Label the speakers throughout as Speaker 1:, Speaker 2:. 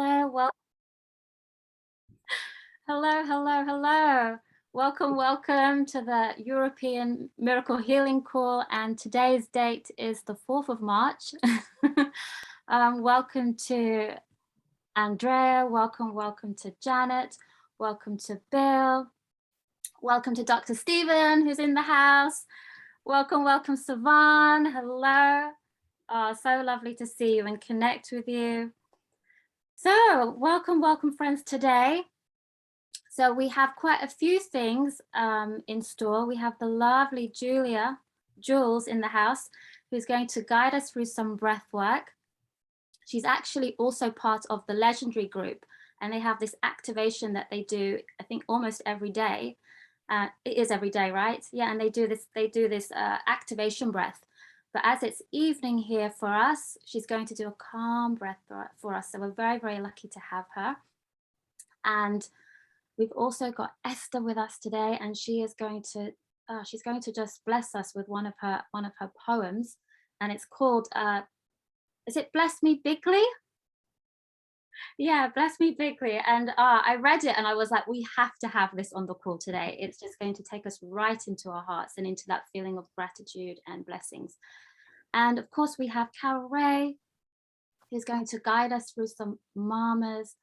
Speaker 1: Hello, hello. Welcome to the European Miracle Healing Call, and today's date is the 4th of March. Welcome to Andrea, welcome to Janet, welcome to Bill, welcome to Dr. Stephen, who's in the house. Welcome, Savan, hello. So lovely to see you and connect with you. So welcome friends today. So we have quite a few things in store. We have the lovely Jules in the house, who's going to guide us through some breath work. She's actually also part of the Legendary group, and they have this activation that they do, I think almost every day. It is every day, right? Yeah, and they do this activation breath. But as it's evening here for us, she's going to do a calm breath for us. So we're very, very lucky to have her. And we've also got Esther with us today, and she's going to just bless us with one of her poems, and it's called is it Bless Me Bigly? Yeah, Bless Me Bigly. And I read it and I was like, we have to have this on the call today. It's just going to take us right into our hearts and into that feeling of gratitude and blessings. And of course, we have Carol Ray, who's going to guide us through some mamas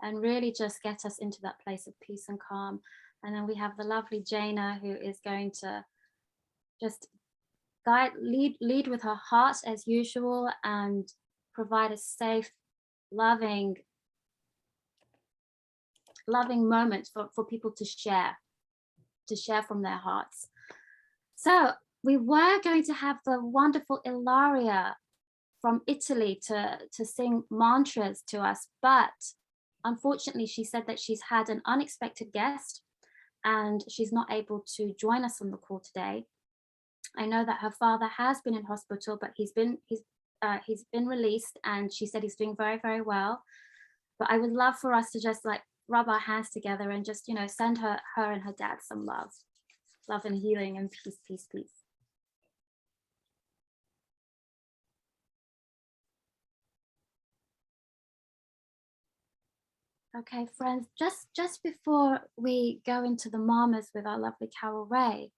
Speaker 1: and really just get us into that place of peace and calm. And then we have the lovely Jaina, who is going to just lead with her heart as usual and provide a safe, loving moment for people to share from their hearts. So we were going to have the wonderful Ilaria from Italy to sing mantras to us, but unfortunately she said that she's had an unexpected guest and she's not able to join us on the call today. I know that her father has been in hospital, but he's been released, and she said he's doing very, very well. But I would love for us to just like rub our hands together and just, send her and her dad some love and healing and peace. Okay, friends, just before we go into the mamas with our lovely Carol Ray,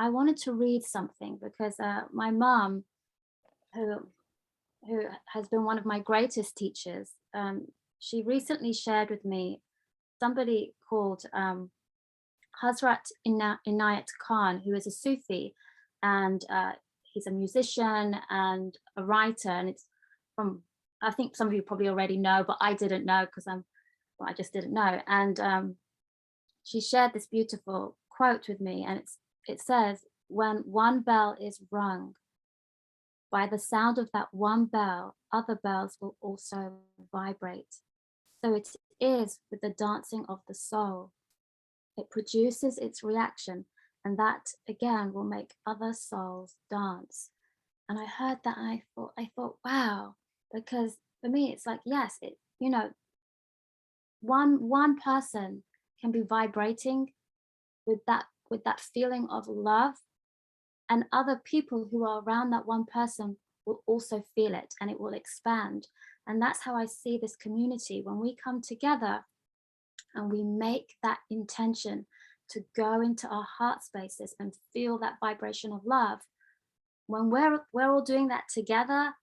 Speaker 1: I wanted to read something because my mom, who has been one of my greatest teachers, she recently shared with me somebody called Hazrat Inayat Khan, who is a Sufi, and he's a musician and a writer, and it's from, I think some of you probably already know, but I didn't know because I just didn't know. And she shared this beautiful quote with me, and it says, "When one bell is rung, by the sound of that one bell, other bells will also vibrate. So it is with the dancing of the soul. It produces its reaction, and that again will make other souls dance." And I heard that and I thought, wow, because for me it's like, yes, one person can be vibrating with that feeling of love, and other people who are around that one person will also feel it, and it will expand. And that's how I see this community. When we come together and we make that intention to go into our heart spaces and feel that vibration of love, when we're all doing that together,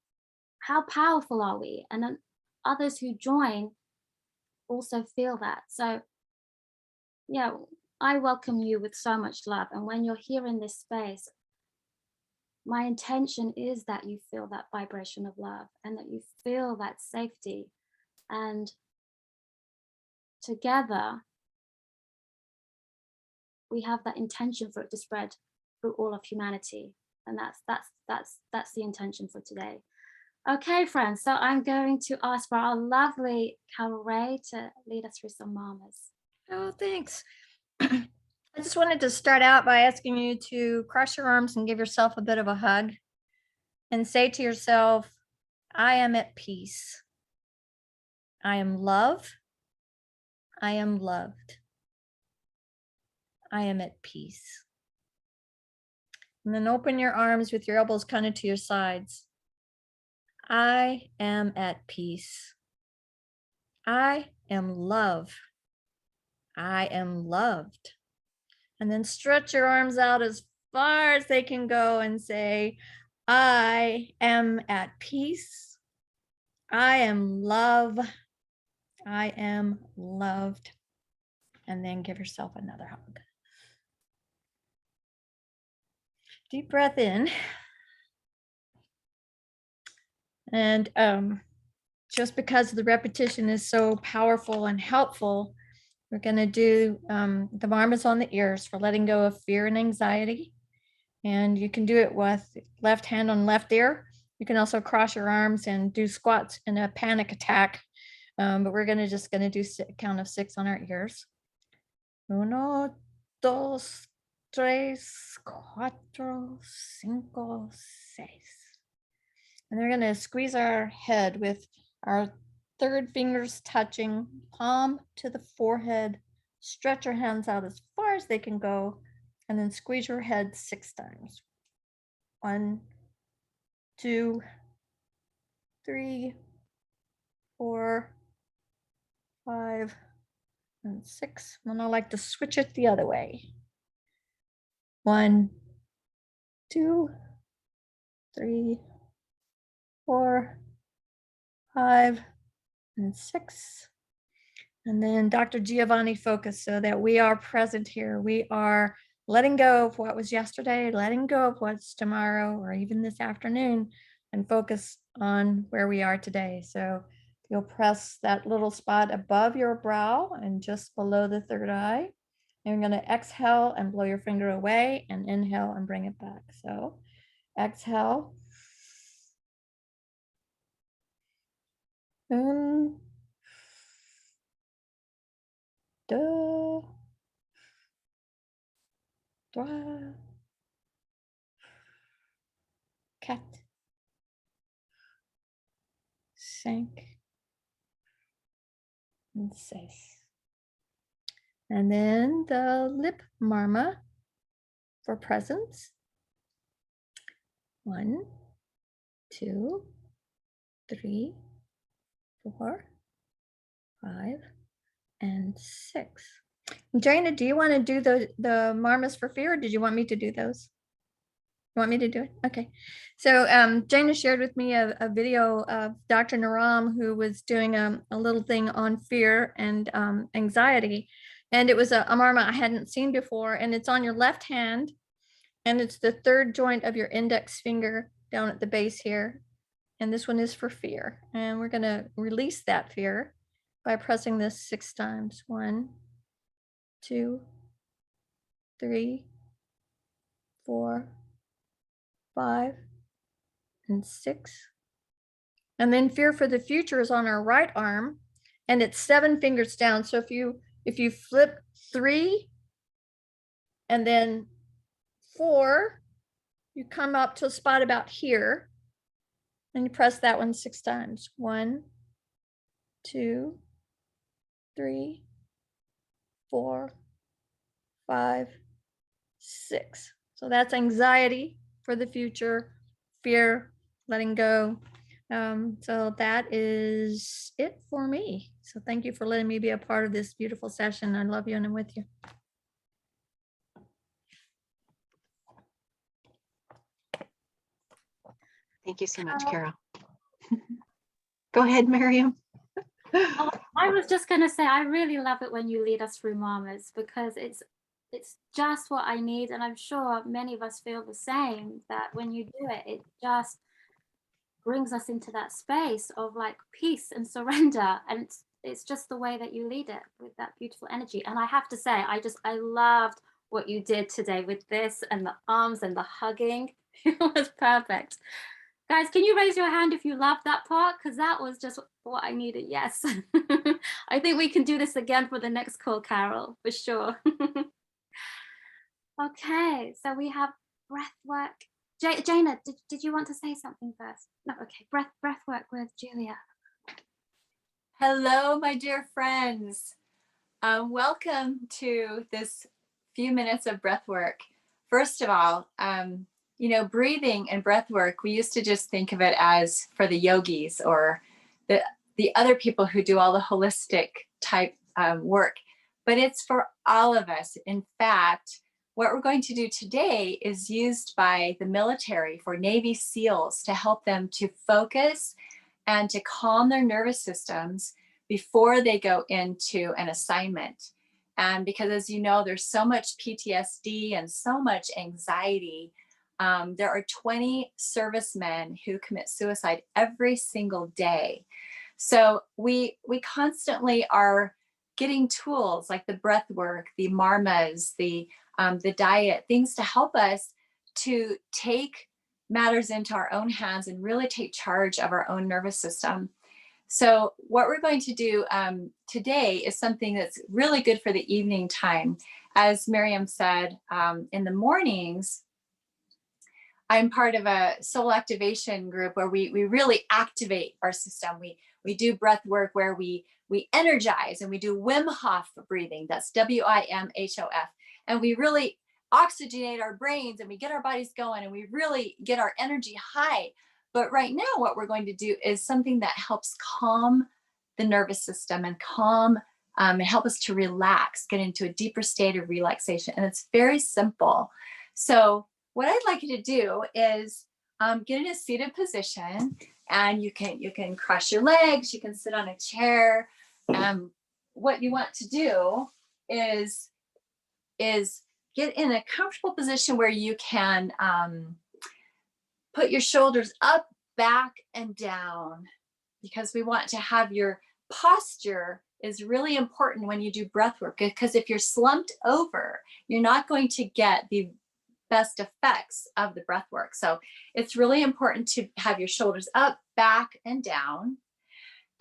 Speaker 1: how powerful are we? And then others who join also feel that. So yeah, I welcome you with so much love. And when you're here in this space, my intention is that you feel that vibration of love and that you feel that safety. And together, we have that intention for it to spread through all of humanity. And that's the intention for today. Okay, friends, so I'm going to ask for our lovely Carol Ray to lead us through some mamas.
Speaker 2: Oh, thanks. I just wanted to start out by asking you to cross your arms and give yourself a bit of a hug and say to yourself, I am at peace. I am love. I am loved. I am at peace. And then open your arms with your elbows kind of to your sides. I am at peace. I am love. I am loved. And then stretch your arms out as far as they can go and say, I am at peace. I am love. I am loved. And then give yourself another hug. Deep breath in. And just because the repetition is so powerful and helpful, we're going to do the marmas on the ears for letting go of fear and anxiety. And you can do it with left hand on left ear. You can also cross your arms and do squats in a panic attack. But we're just going to do a count of 6 on our ears. 1, 2, 3, 4, 5, 6. And we're going to squeeze our head with our third fingers touching, palm to the forehead. Stretch your hands out as far as they can go, and then squeeze your head 6 times. 1, 2, 3, 4, 5, and 6. And I like to switch it the other way. 1, 2, 3, 4, 5, and 6. And then Dr. Giovanni focus so that we are present here. We are letting go of what was yesterday, letting go of what's tomorrow, or even this afternoon, and focus on where we are today. So you'll press that little spot above your brow and just below the third eye. And you're going to exhale and blow your finger away, and inhale and bring it back. So exhale. 1, 2, 3, 4, 5, and 6. And then the lip marma for presence. 1, 2, 3, 4, 5, and 6. Jaina, do you want to do the marmas for fear, or did you want me to do those? You want me to do it? Okay. So Jaina shared with me a video of Dr. Naram, who was doing a little thing on fear and anxiety. And it was a marma I hadn't seen before. And it's on your left hand. And it's the third joint of your index finger down at the base here. And this one is for fear. And we're going to release that fear by pressing this 6 times. 1, 2, 3, 4, 5, and 6. And then fear for the future is on our right arm, and it's 7 fingers down. So if you flip 3 and then 4, you come up to a spot about here, and you press that one 6 times. 1, 2, 3, 4, 5, 6. So that's anxiety for the future, fear, letting go. So that is it for me. So thank you for letting me be a part of this beautiful session. I love you and I'm with you.
Speaker 3: Thank you so much, Carol. Go ahead, Miriam.
Speaker 1: Oh, I was just going to say, I really love it when you lead us through marmas, because it's just what I need. And I'm sure many of us feel the same, that when you do it, it just brings us into that space of like peace and surrender. And it's just the way that you lead it with that beautiful energy. And I have to say, I loved what you did today with this and the arms and the hugging. It was perfect. Guys, can you raise your hand if you loved that part? Because that was just what I needed. Yes. I think we can do this again for the next call, Carol, for sure. Okay, so we have breath work. Jaina, did you want to say something first? No, okay. Breath work with Julia.
Speaker 4: Hello, my dear friends. Welcome to this few minutes of breath work. First of all, breathing and breath work, we used to just think of it as for the yogis or the other people who do all the holistic type work, but it's for all of us. In fact, what we're going to do today is used by the military for Navy SEALs to help them to focus and to calm their nervous systems before they go into an assignment. And because, as you know, there's so much PTSD and so much anxiety. There are 20 servicemen who commit suicide every single day. So we constantly are getting tools like the breath work, the marmas, the diet, things to help us to take matters into our own hands and really take charge of our own nervous system. So what we're going to do today is something that's really good for the evening time. As Miriam said, in the mornings, I'm part of a soul activation group where we really activate our system. We do breath work where we energize, and we do Wim Hof breathing. That's WIMHOF. And we really oxygenate our brains, and we get our bodies going, and we really get our energy high. But right now, what we're going to do is something that helps calm the nervous system and calm and help us to relax, get into a deeper state of relaxation. And it's very simple. So what I'd like you to do is get in a seated position, and you can cross your legs, you can sit on a chair. What you want to do is get in a comfortable position where you can put your shoulders up, back, and down, because we want to have your posture is really important when you do breath work, because if you're slumped over, you're not going to get the best effects of the breath work. So it's really important to have your shoulders up, back, and down.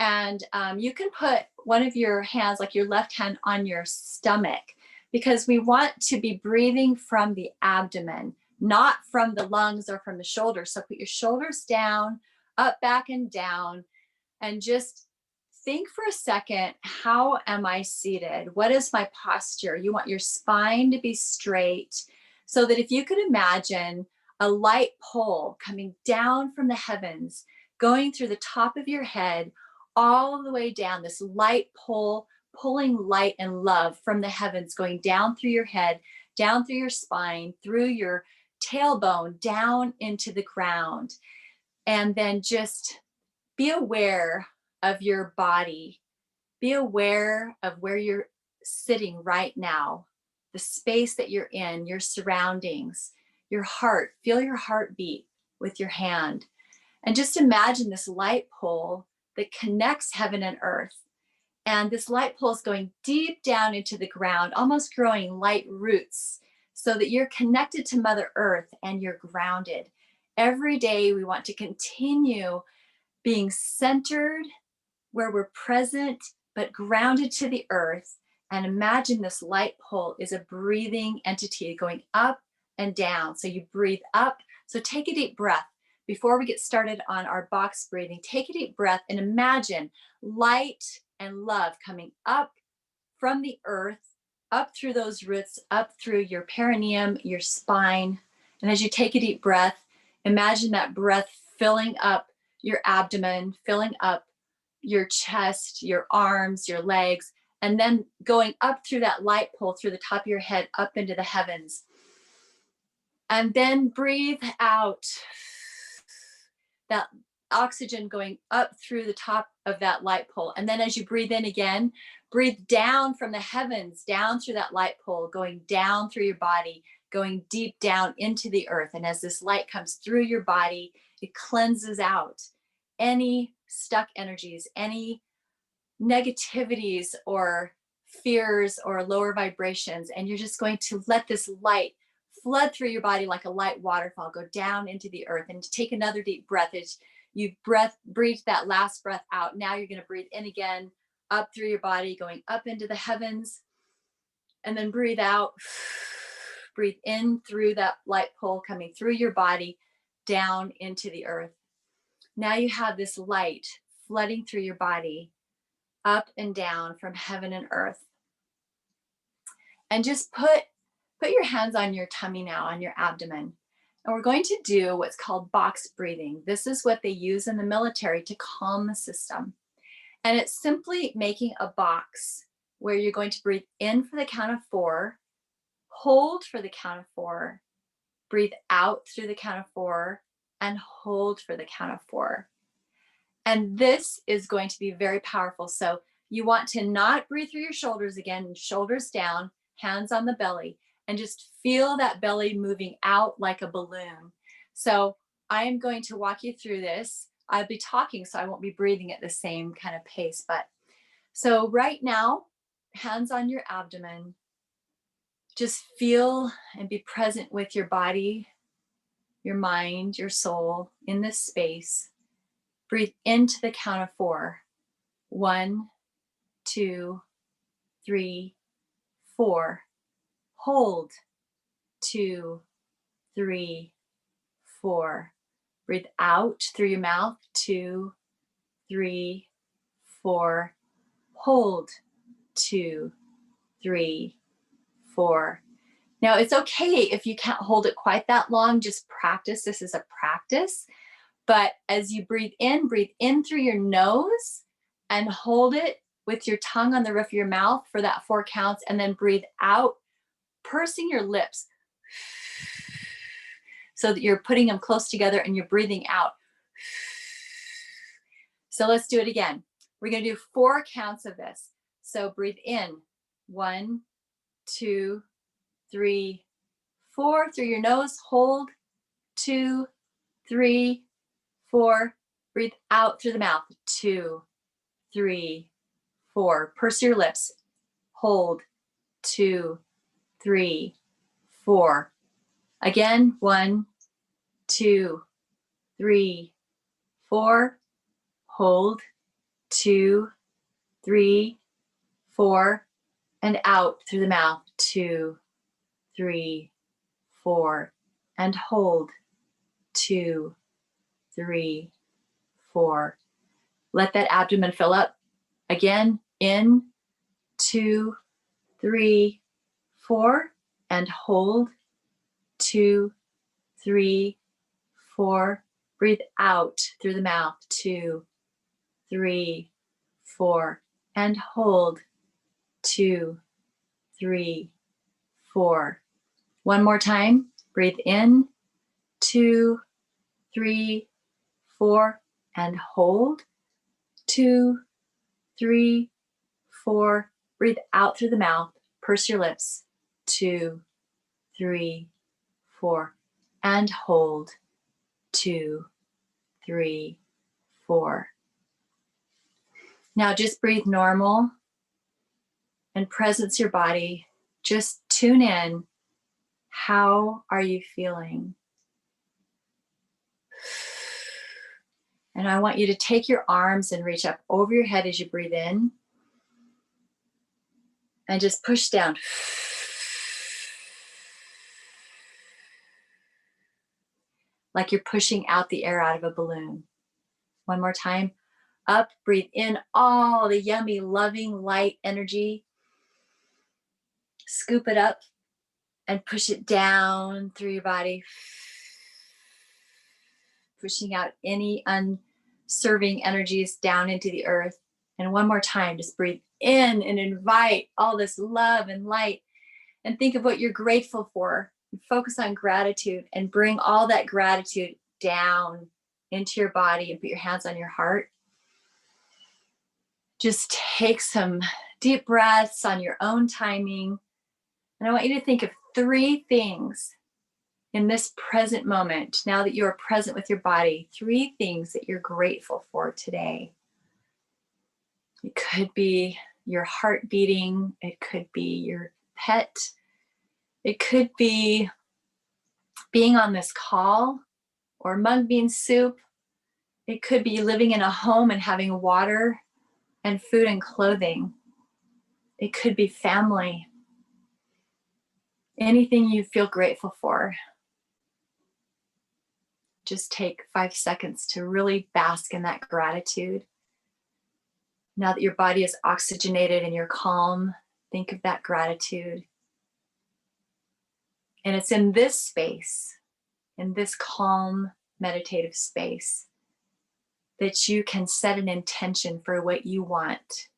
Speaker 4: And you can put one of your hands, like your left hand, on your stomach, because we want to be breathing from the abdomen, not from the lungs or from the shoulders. So put your shoulders down, up, back, and down, and just think for a second, how am I seated? What is my posture? You want your spine to be straight, so that if you could imagine a light pole coming down from the heavens, going through the top of your head, all the way down, this light pole pulling light and love from the heavens, going down through your head, down through your spine, through your tailbone, down into the ground. And then just be aware of your body. Be aware of where you're sitting right now, the space that you're in, your surroundings, your heart. Feel your heartbeat with your hand. And just imagine this light pole that connects heaven and earth. And this light pole is going deep down into the ground, almost growing light roots, so that you're connected to Mother Earth and you're grounded. Every day we want to continue being centered, where we're present, but grounded to the earth. And imagine this light pole is a breathing entity going up and down. So you breathe up. So take a deep breath. Before we get started on our box breathing, take a deep breath and imagine light and love coming up from the earth, up through those roots, up through your perineum, your spine. And as you take a deep breath, imagine that breath filling up your abdomen, filling up your chest, your arms, your legs, and then going up through that light pole, through the top of your head, up into the heavens. And then breathe out that oxygen going up through the top of that light pole. And then as you breathe in again, breathe down from the heavens, down through that light pole, going down through your body, going deep down into the earth. And as this light comes through your body, it cleanses out any stuck energies, any negativities or fears or lower vibrations. And you're just going to let this light flood through your body like a light waterfall, go down into the earth. And to take another deep breath as you breathe that last breath out. Now you're going to breathe in again, up through your body, going up into the heavens, and then breathe out. Breathe in through that light pole coming through your body, down into the earth. Now you have this light flooding through your body, up and down from heaven and earth. And just put your hands on your tummy now, on your abdomen. And we're going to do what's called box breathing. This is what they use in the military to calm the system. And it's simply making a box where you're going to breathe in for the count of 4, hold for the count of 4, breathe out through the count of 4, and hold for the count of 4. And this is going to be very powerful. So you want to not breathe through your shoulders again, shoulders down, hands on the belly, and just feel that belly moving out like a balloon. So I am going to walk you through this. I'll be talking, so I won't be breathing at the same kind of pace. But so right now, hands on your abdomen, just feel and be present with your body, your mind, your soul in this space. Breathe into the count of 4. 1, 2, 3, 4. Hold. 2, 3, 4. Breathe out through your mouth. 2, 3, 4. Hold. 2, 3, 4. Now it's okay if you can't hold it quite that long. Just practice. This is a practice. But as you breathe in through your nose and hold it with your tongue on the roof of your mouth for that 4 counts, and then breathe out, pursing your lips so that you're putting them close together and you're breathing out. So let's do it again. We're going to do 4 counts of this. So breathe in. 1, 2, 3, 4 through your nose. Hold. 2, 3, 4. Breathe out through the mouth. 2, 3, 4. Purse your lips. Hold. 2, 3, 4. Again. 1, 2, 3, 4. Hold. 2, 3, 4. And out through the mouth. 2, 3, 4. And hold. 2, 3, 4. Let that abdomen fill up. Again, in. 2, 3, 4. And hold. 2, 3, 4. Breathe out through the mouth. 2, 3, 4. And hold. 2, 3, 4. One more time. Breathe in. 2, 3, 4. And hold. 2, 3, 4. Breathe out through the mouth. Purse your lips. 2, 3, 4. And hold. 2, 3, 4. Now just breathe normal and presence your body. Just tune in. How are you feeling? And I want you to take your arms and reach up over your head as you breathe in. And just push down. Like you're pushing out the air out of a balloon. One more time. Up, breathe in all the yummy, loving, light energy. Scoop it up and push it down through your body. Pushing out any unserving energies down into the earth. And one more time, just breathe in and invite all this love and light. And think of what you're grateful for. Focus on gratitude and bring all that gratitude down into your body and put your hands on your heart. Just take some deep breaths on your own timing. And I want you to think of 3 things in this present moment, now that you are present with your body, 3 things that you're grateful for today. It could be your heart beating. It could be your pet. It could be being on this call or mung bean soup. It could be living in a home and having water and food and clothing. It could be family. Anything you feel grateful for. Just take 5 seconds to really bask in that gratitude. Now that your body is oxygenated and you're calm, think of that gratitude. And it's in this space, in this calm, meditative space, that you can set an intention for what you want.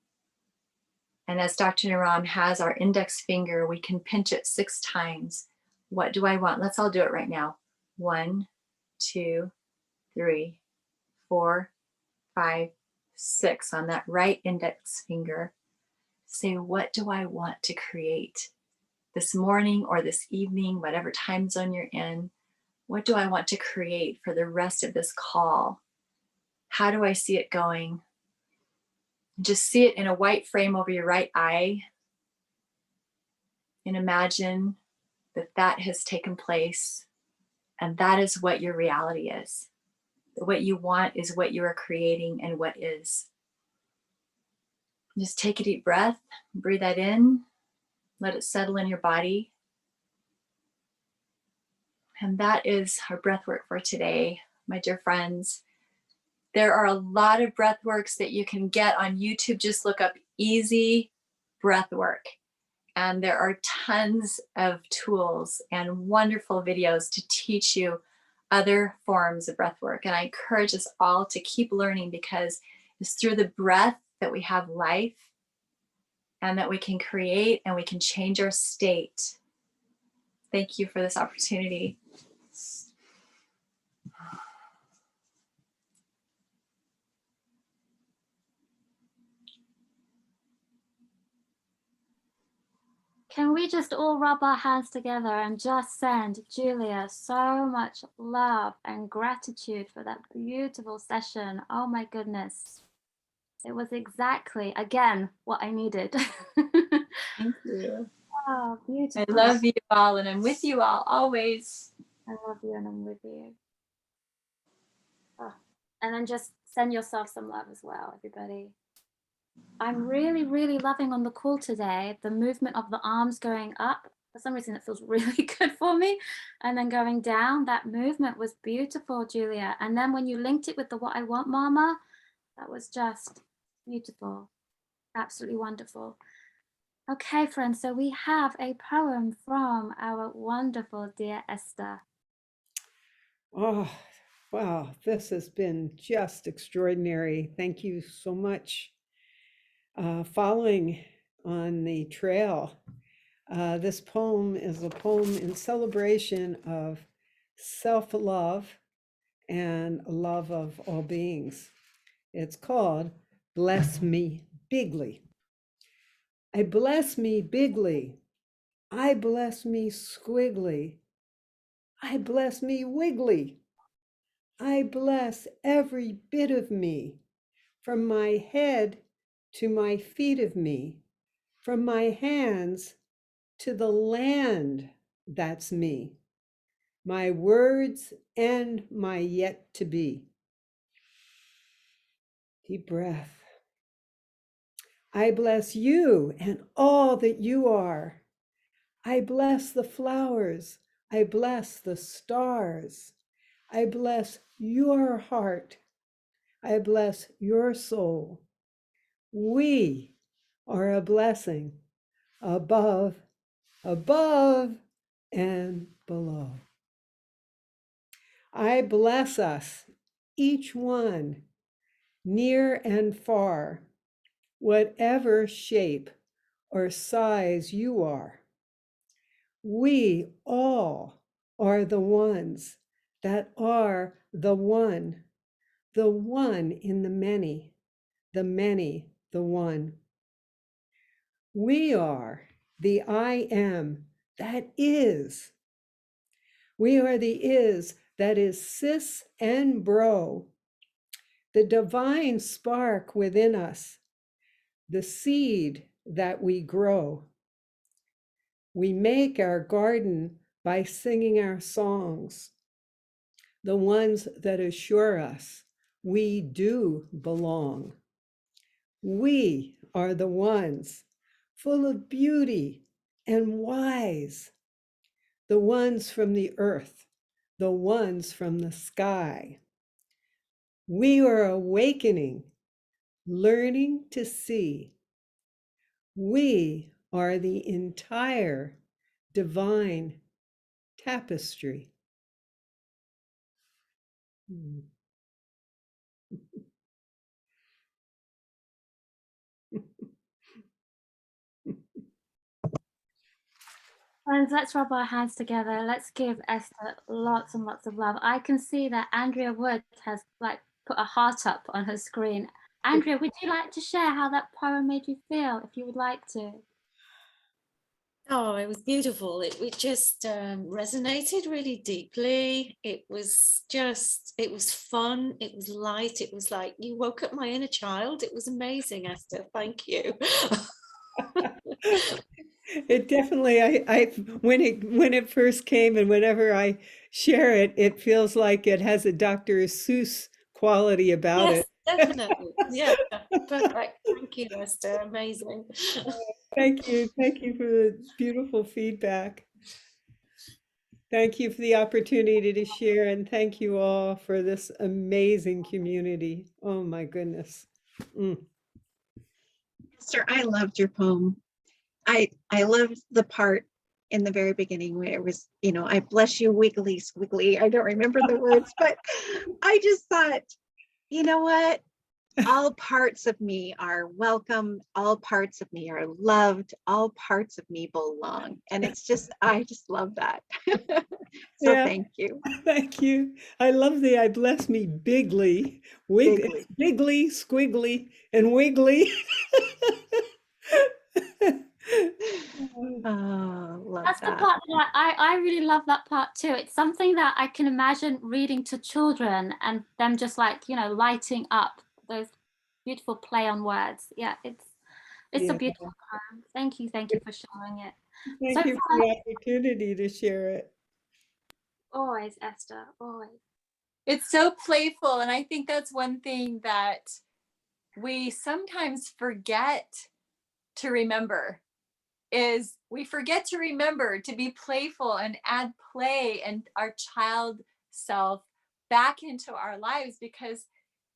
Speaker 4: And as Dr. Naram has our index finger, we can pinch it 6 times. What do I want? Let's all do it right now. 1, 2, 3, 4, 5, 6 on that right index finger. Say, what do I want to create this morning or this evening, whatever time zone you're in? What do I want to create for the rest of this call? How do I see it going? Just see it in a white frame over your right eye and imagine that that has taken place, and that is what your reality is. What you want is what you are creating and what is. Just take a deep breath, breathe that in, let it settle in your body. And that is our breath work for today, my dear friends. There are a lot of breath works that you can get on YouTube. Just look up easy breath work. And there are tons of tools and wonderful videos to teach you other forms of breath work. And I encourage us all to keep learning, because it's through the breath that we have life and that we can create and we can change our state. Thank you for this opportunity.
Speaker 1: Can we just all rub our hands together and just send Julia so much love and gratitude for that beautiful session? Oh my goodness. It was exactly, again, what I needed.
Speaker 4: Thank you.
Speaker 1: Oh, beautiful.
Speaker 4: I love you all, and I'm with you all always.
Speaker 1: I love you and I'm with you. Oh. And then just send yourself some love as well, everybody. I'm really, really loving on the call today, the movement of the arms going up. For some reason, it feels really good for me. And then going down, that movement was beautiful, Julia. And then when you linked it with the What I Want Mama, that was just beautiful. Absolutely wonderful. Okay, friends, so we have a poem from our wonderful dear Esther.
Speaker 5: Oh, wow, this has been just extraordinary. Thank you so much. Following on the trail, this poem is a poem in celebration of self-love and love of all beings. It's called Bless Me Bigly. I bless me bigly. I bless me squiggly. I bless me wiggly. I bless every bit of me, from my head to my feet of me, from my hands to the land that's me, my words and my yet to be. Deep breath. I bless you and all that you are. I bless the flowers. I bless the stars. I bless your heart. I bless your soul. We are a blessing above, above, and below. I bless us, each one, near and far, whatever shape or size you are. We all are the ones that are the one in the many the one. We are the I am that is. We are the is that is sis and bro, the divine spark within us, the seed that we grow. We make our garden by singing our songs, the ones that assure us we do belong. We are the ones full of beauty and wise, the ones from the earth, the ones from the sky. We are awakening, learning to see. We are the entire divine tapestry.
Speaker 1: Friends, let's rub our hands together. Let's give Esther lots and lots of love. I can see that Andrea Wood has like put a heart up on her screen. Andrea, would you like to share how that poem made you feel, if you would like to?
Speaker 6: Oh, it was beautiful. It just resonated really deeply. It was fun. It was light. It was like you woke up my inner child. It was amazing, Esther. Thank you.
Speaker 5: It definitely, when it first came and whenever I share it, it feels like it has a Dr. Seuss quality about
Speaker 6: Yes,
Speaker 5: it.
Speaker 6: definitely. Yeah, perfect. Thank you, Esther. Amazing.
Speaker 5: Thank you. Thank you for the beautiful feedback. Thank you for the opportunity to share, and thank you all for this amazing community. Oh my goodness. Mm.
Speaker 3: Esther, I loved your poem. I loved the part in the very beginning where it was, I bless you, wiggly squiggly. I don't remember the words, but I just thought, you know what? All parts of me are welcome. All parts of me are loved. All parts of me belong. And I just love that. So
Speaker 5: Yeah,
Speaker 3: thank you.
Speaker 5: thank you. I love the I bless me bigly,
Speaker 3: Bigly.
Speaker 5: bigly, squiggly, and wiggly.
Speaker 3: Oh, love
Speaker 1: That's the
Speaker 3: that.
Speaker 1: part that I really love that part too. It's something that I can imagine reading to children and them just like, lighting up those beautiful play on words. Yeah, it's a
Speaker 5: Yeah,
Speaker 1: beautiful poem. Thank you for sharing it. So
Speaker 5: thank you for the opportunity to share it.
Speaker 1: always, Esther, always.
Speaker 4: It's so playful. And I think that's one thing that we sometimes forget to remember is we forget to remember to be playful and add play and our child self back into our lives, because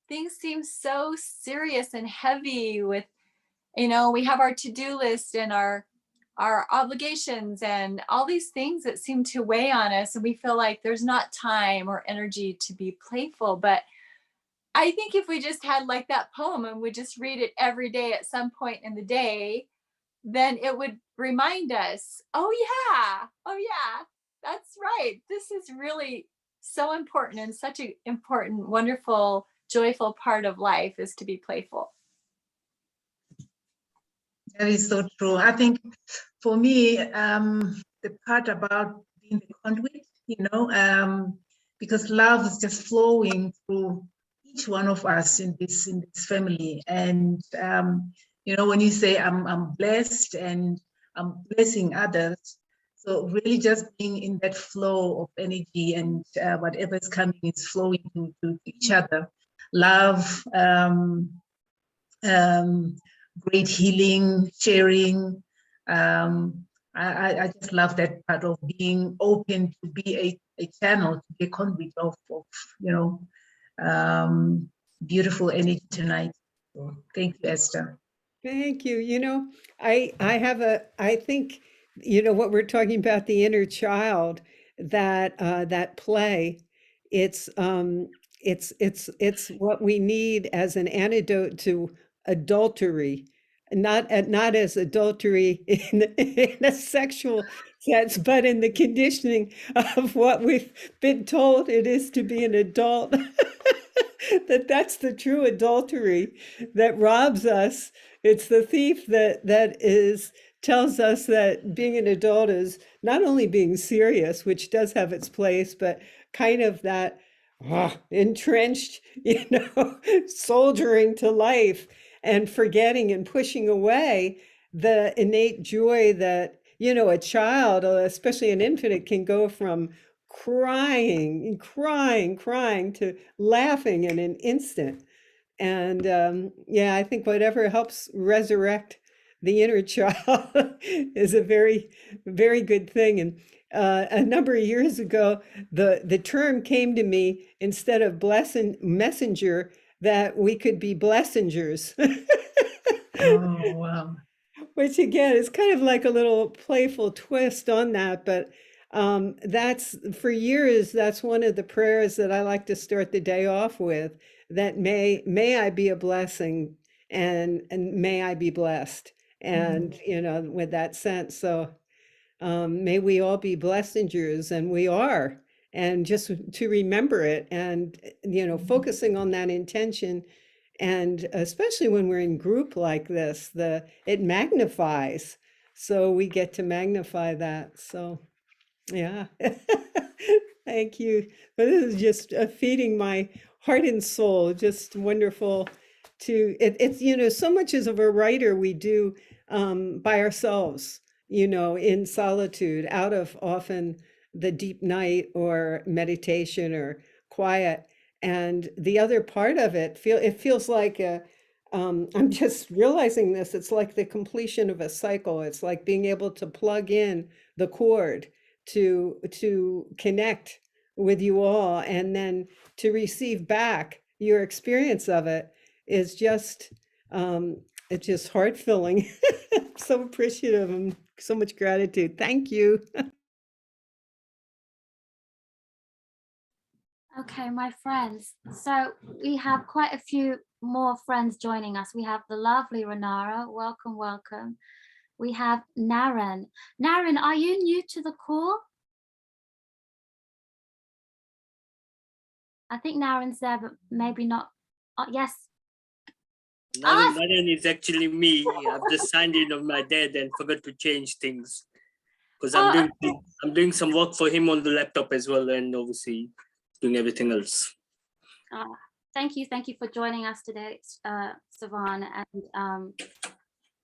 Speaker 4: things seem so serious and heavy with, we have our to-do list and our obligations and all these things that seem to weigh on us, and we feel like there's not time or energy to be playful. But I think if we just had like that poem and we just read it every day at some point in the day, then it would remind us, oh yeah, that's right. This is really so important, and such an important, wonderful, joyful part of life is to be playful.
Speaker 7: That is so true. I think for me, the part about being the conduit, because love is just flowing through each one of us in this family. And when you say I'm blessed and I'm blessing others, so really just being in that flow of energy, and whatever is coming is flowing to each other. Love, great healing, sharing. I just love that part of being open to be a channel, to be a conduit of beautiful energy tonight. So thank you, Esther.
Speaker 5: Thank you. I think, what we're talking about, the inner child, that play, it's what we need as an antidote to adultery, not as adultery in a sexual sense, but in the conditioning of what we've been told it is to be an adult. That's the true adultery that robs us. It's the thief that tells us that being an adult is not only being serious, which does have its place, but kind of that entrenched, soldiering to life, and forgetting and pushing away the innate joy that, a child, especially an infant, can go from crying and crying to laughing in an instant. And I think whatever helps resurrect the inner child is a very, very good thing. And a number of years ago, the term came to me, instead of messenger, that we could be blessengers.
Speaker 7: Oh, wow.
Speaker 5: Which again is kind of like a little playful twist on that, but that's, for years, that's one of the prayers that I like to start the day off with, that may I be a blessing, and may I be blessed, and with that sense. So May we all be blessingers, and we are. And just to remember it, and focusing on that intention, and especially when we're in group like this, it magnifies. So we get to magnify that. So yeah. Thank you. But this is just feeding my heart and soul. Just wonderful it's so much as of a writer we do by ourselves, in solitude, out of often the deep night or meditation or quiet. And the other part of it feels like I'm just realizing this. It's like the completion of a cycle. It's like being able to plug in the cord to connect with you all, and then to receive back your experience of it is just it's just heart filling. So appreciative and so much gratitude. Thank you.
Speaker 1: Okay, my friends. So we have quite a few more friends joining us. We have the lovely Renara. Welcome, welcome. We have Naren. Naren, are you new to the call? I think Naren's there, but maybe not. Oh, yes.
Speaker 8: Naren is actually me. I've just signed in on my dad and forgot to change things because I'm doing some work for him on the laptop as well, and obviously doing everything else.
Speaker 1: Thank you for joining us today, Savan, and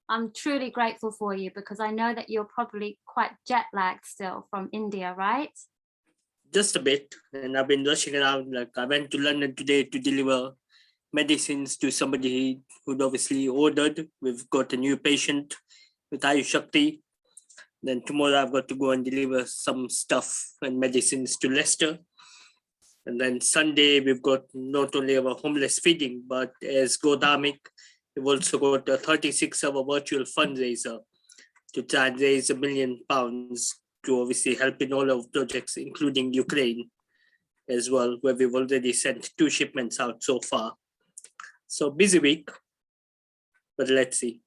Speaker 1: I'm truly grateful for you, because I know that you're probably quite jet lagged still from India, right?
Speaker 8: Just a bit, and I've been rushing around. Like I went to London today to deliver medicines to somebody who'd obviously ordered. We've got a new patient with Ayush Shakti. Then tomorrow I've got to go and deliver some stuff and medicines to Leicester. And then Sunday we've got not only our homeless feeding, but as Godamik, we've also got a 36-hour virtual fundraiser to try and raise £1 million to obviously help in all our projects, including Ukraine as well, where we've already sent 2 shipments out so far. So busy week, but let's see.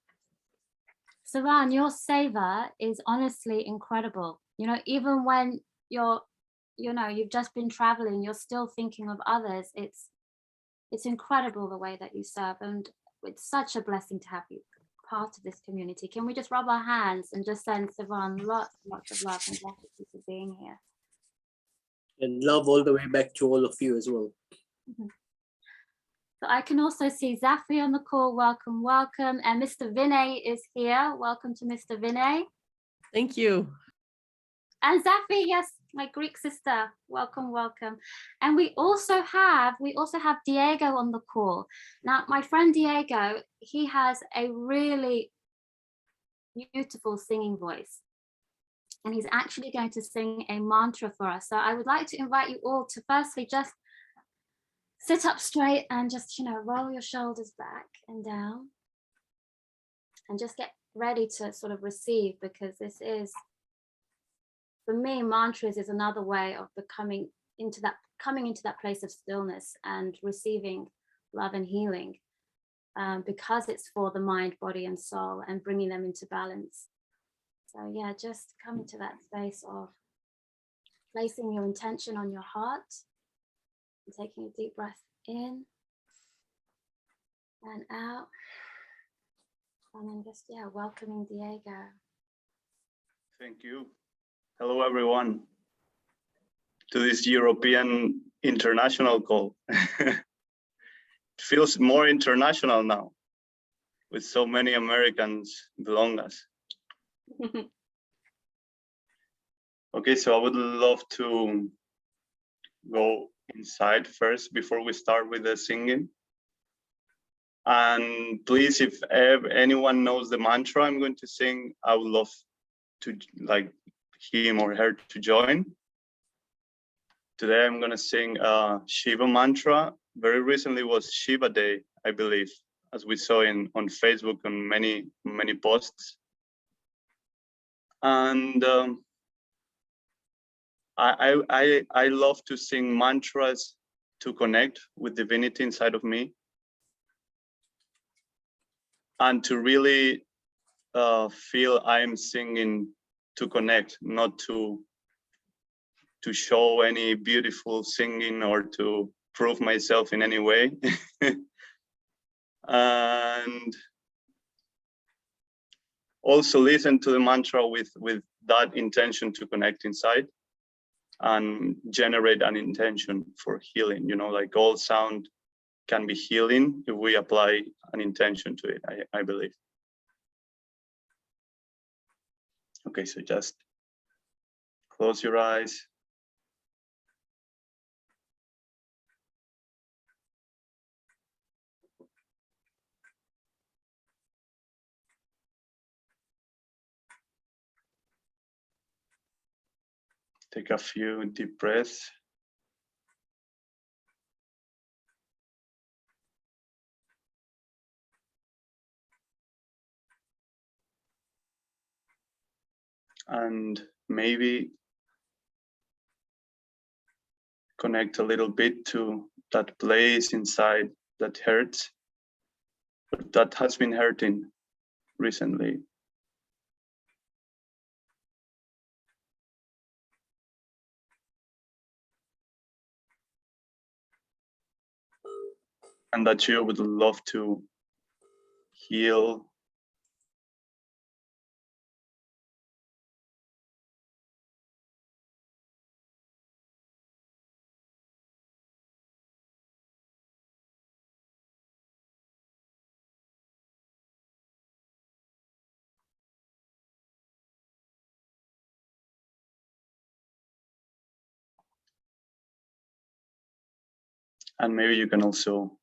Speaker 1: Savan, your seva is honestly incredible. Even when you've just been traveling, you're still thinking of others. It's incredible the way that you serve, and it's such a blessing to have you part of this community. Can we just rub our hands and just send Savan lots of love and gratitude for being here?
Speaker 8: And love all the way back to all of you as well.
Speaker 1: Mm-hmm. So I can also see Zafi on the call. Welcome, welcome. And Mr. Vinay is here. Welcome to Mr. Vinay.
Speaker 9: Thank you.
Speaker 1: And Zafi, yes, my Greek sister. Welcome, welcome. And we also have Diego on the call. Now, my friend Diego, he has a really beautiful singing voice. And he's actually going to sing a mantra for us. So I would like to invite you all to firstly just sit up straight and just, roll your shoulders back and down. And just get ready to sort of receive, because this is, for me, mantras is another way of coming into that place of stillness and receiving love and healing, because it's for the mind, body, and soul, and bringing them into balance. So yeah, just come into that space of placing your intention on your heart and taking a deep breath in and out, and then just welcoming Diego.
Speaker 10: Thank you. Hello, everyone, to this European international call. It feels more international now, with so many Americans belong us. Okay, so I would love to go inside first before we start with the singing. And please, if anyone knows the mantra I'm going to sing, I would love to him or her to join. Today I'm going to sing Shiva Mantra. Very recently was Shiva Day, I believe, as we saw on Facebook and many posts. And I love to sing mantras to connect with divinity inside of me, and to really feel I am singing connect, not to show any beautiful singing or to prove myself in any way. And also listen to the mantra with that intention to connect inside and generate an intention for healing. You know, like all sound can be healing if we apply an intention to it, I believe. Okay, so just close your eyes. Take a few deep breaths. And maybe connect a little bit to that place inside that hurts, but that has been hurting recently. And that you would love to heal. And maybe you can also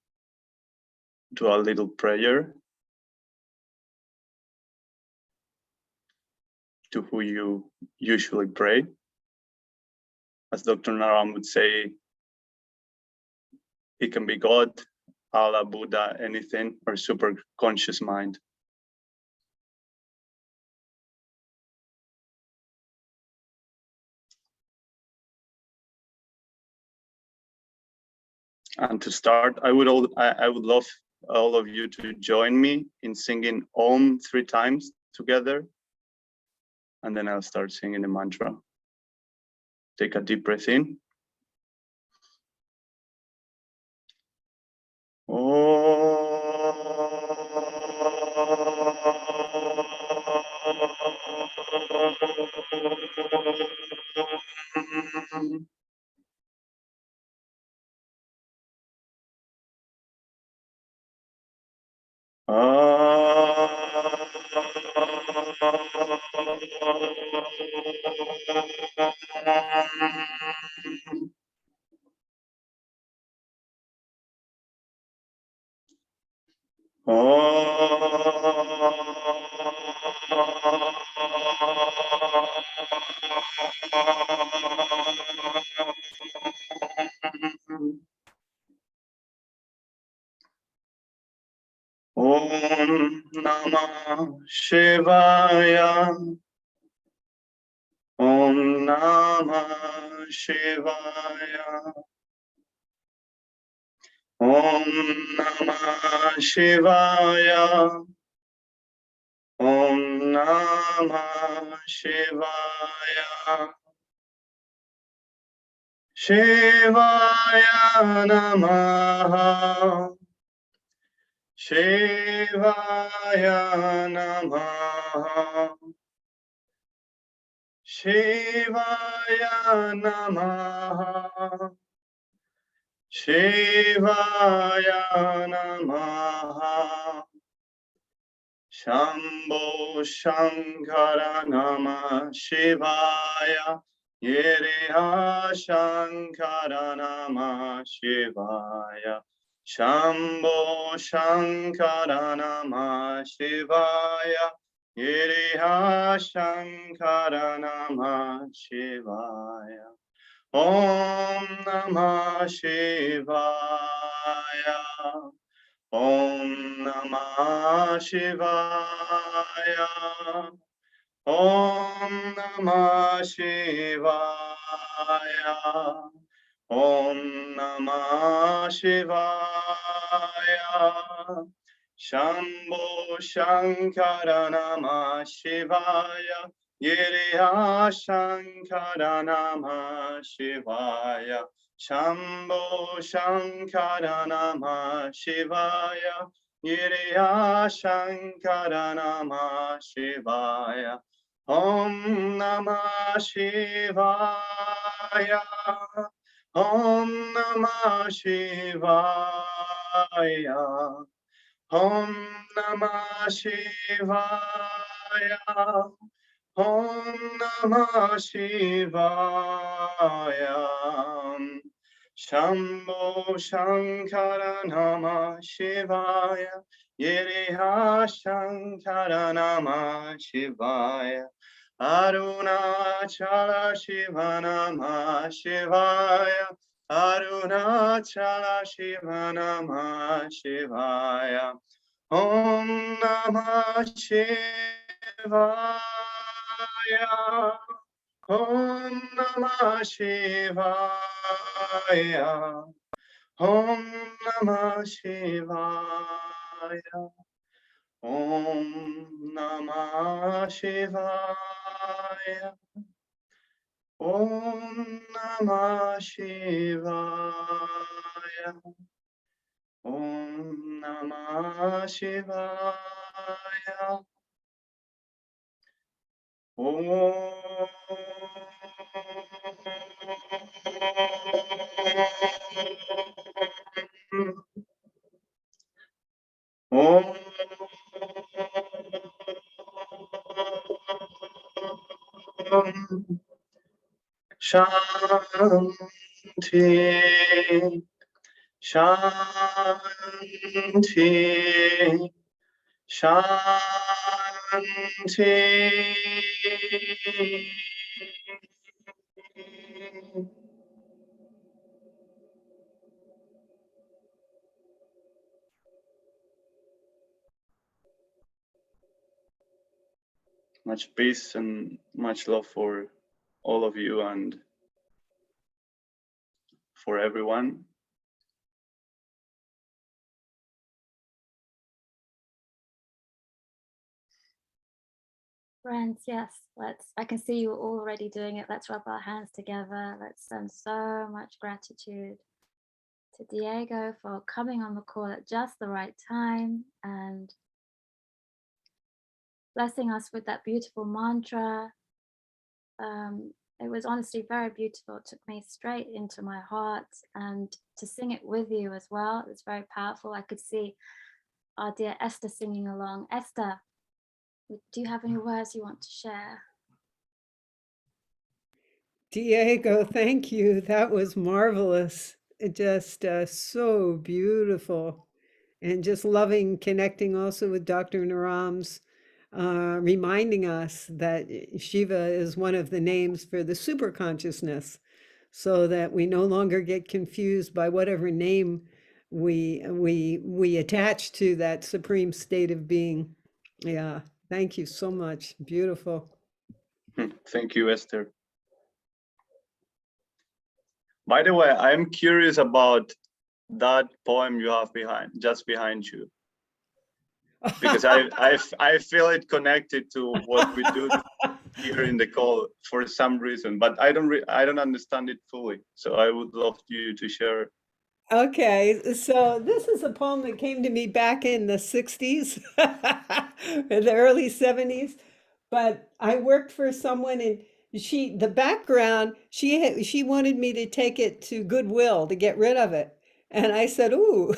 Speaker 10: do a little prayer to who you usually pray. As Dr. Naram would say, it can be God, Allah, Buddha, anything, or super conscious mind. And to start, I would love all of you to join me in singing Om 3 times together. And then I'll start singing the mantra. Take a deep breath in. Om Namah Shivaya. Om Namah Shivaya. Om Namah Shivaya. Om Namah Shivaya. Shivaya Namaha. Shivaya Namaha. Shivaya Namaha. Shivaya Namaha. Shambho Shankara Namah Shivaya. Yeriha Shankara Namah Shivaya. Shambho Shankara Namah Shivaya. Yeriha Shankara Namah Shivaya. Om Namah Shivaya. Om Namah Shivaya. Om Namah Shivaya. Om Namah Shivaya. Shambho Shankara Namah Shivaya. Yiriya Shankara Namah Shivaya. Shambho Shankara Namah Shivaya. Yiriya Shankara Namah Shivaya. Om Namah Shivaya. Om Namah Shivaya. Om Namah Shivaya. Om Namah Shivaya. Shambho Shankara Namah Shivaya. Yiriha Shankara Namah Shivaya. Arunachala Shiva Namah Shivaya. Arunachala Shiva Namah Shivaya. Om Namah Shivaya. Om Namah Shivaya. Om Namah Shivaya. Om Namah Shivaya. Om Namah Shivaya. Om Namah Shivaya. Om Shanti, Shanti, Shanti. Much peace and much love for all of you and for everyone.
Speaker 1: Friends, yes, I can see you already doing it. Let's rub our hands together. Let's send so much gratitude to Diego for coming on the call at just the right time and blessing us with that beautiful mantra. It was honestly very beautiful. It took me straight into my heart, and to sing it with you as well, it was very powerful. I could see our dear Esther singing along. Esther, do you have any words you want to share?
Speaker 5: Diego, thank you. That was marvelous. Just so beautiful. And just loving connecting also with Dr. Naram's, reminding us that Shiva is one of the names for the super consciousness, so that we no longer get confused by whatever name we attach to that supreme state of being. Yeah, thank you so much. Beautiful.
Speaker 10: Thank you, Esther. By the way, I'm curious about that poem you have just behind you, because I feel it connected to what we do here in the call for some reason, but I don't understand it fully. So I would love you to share.
Speaker 5: Okay, so this is a poem that came to me back in the 60s, in the early 70s, but I worked for someone and the background, she wanted me to take it to Goodwill to get rid of it. And I said, ooh,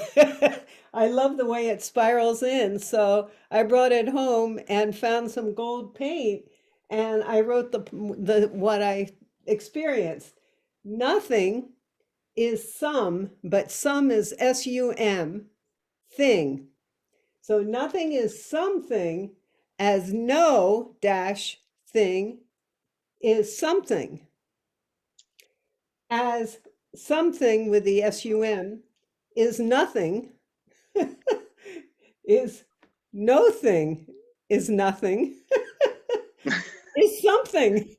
Speaker 5: I love the way it spirals in. So I brought it home and found some gold paint and I wrote the what I experienced. Nothing is some, but some is S-U-M, thing. So nothing is something as no dash thing is something. As something with the S-U-M is nothing, is no thing is nothing, is something.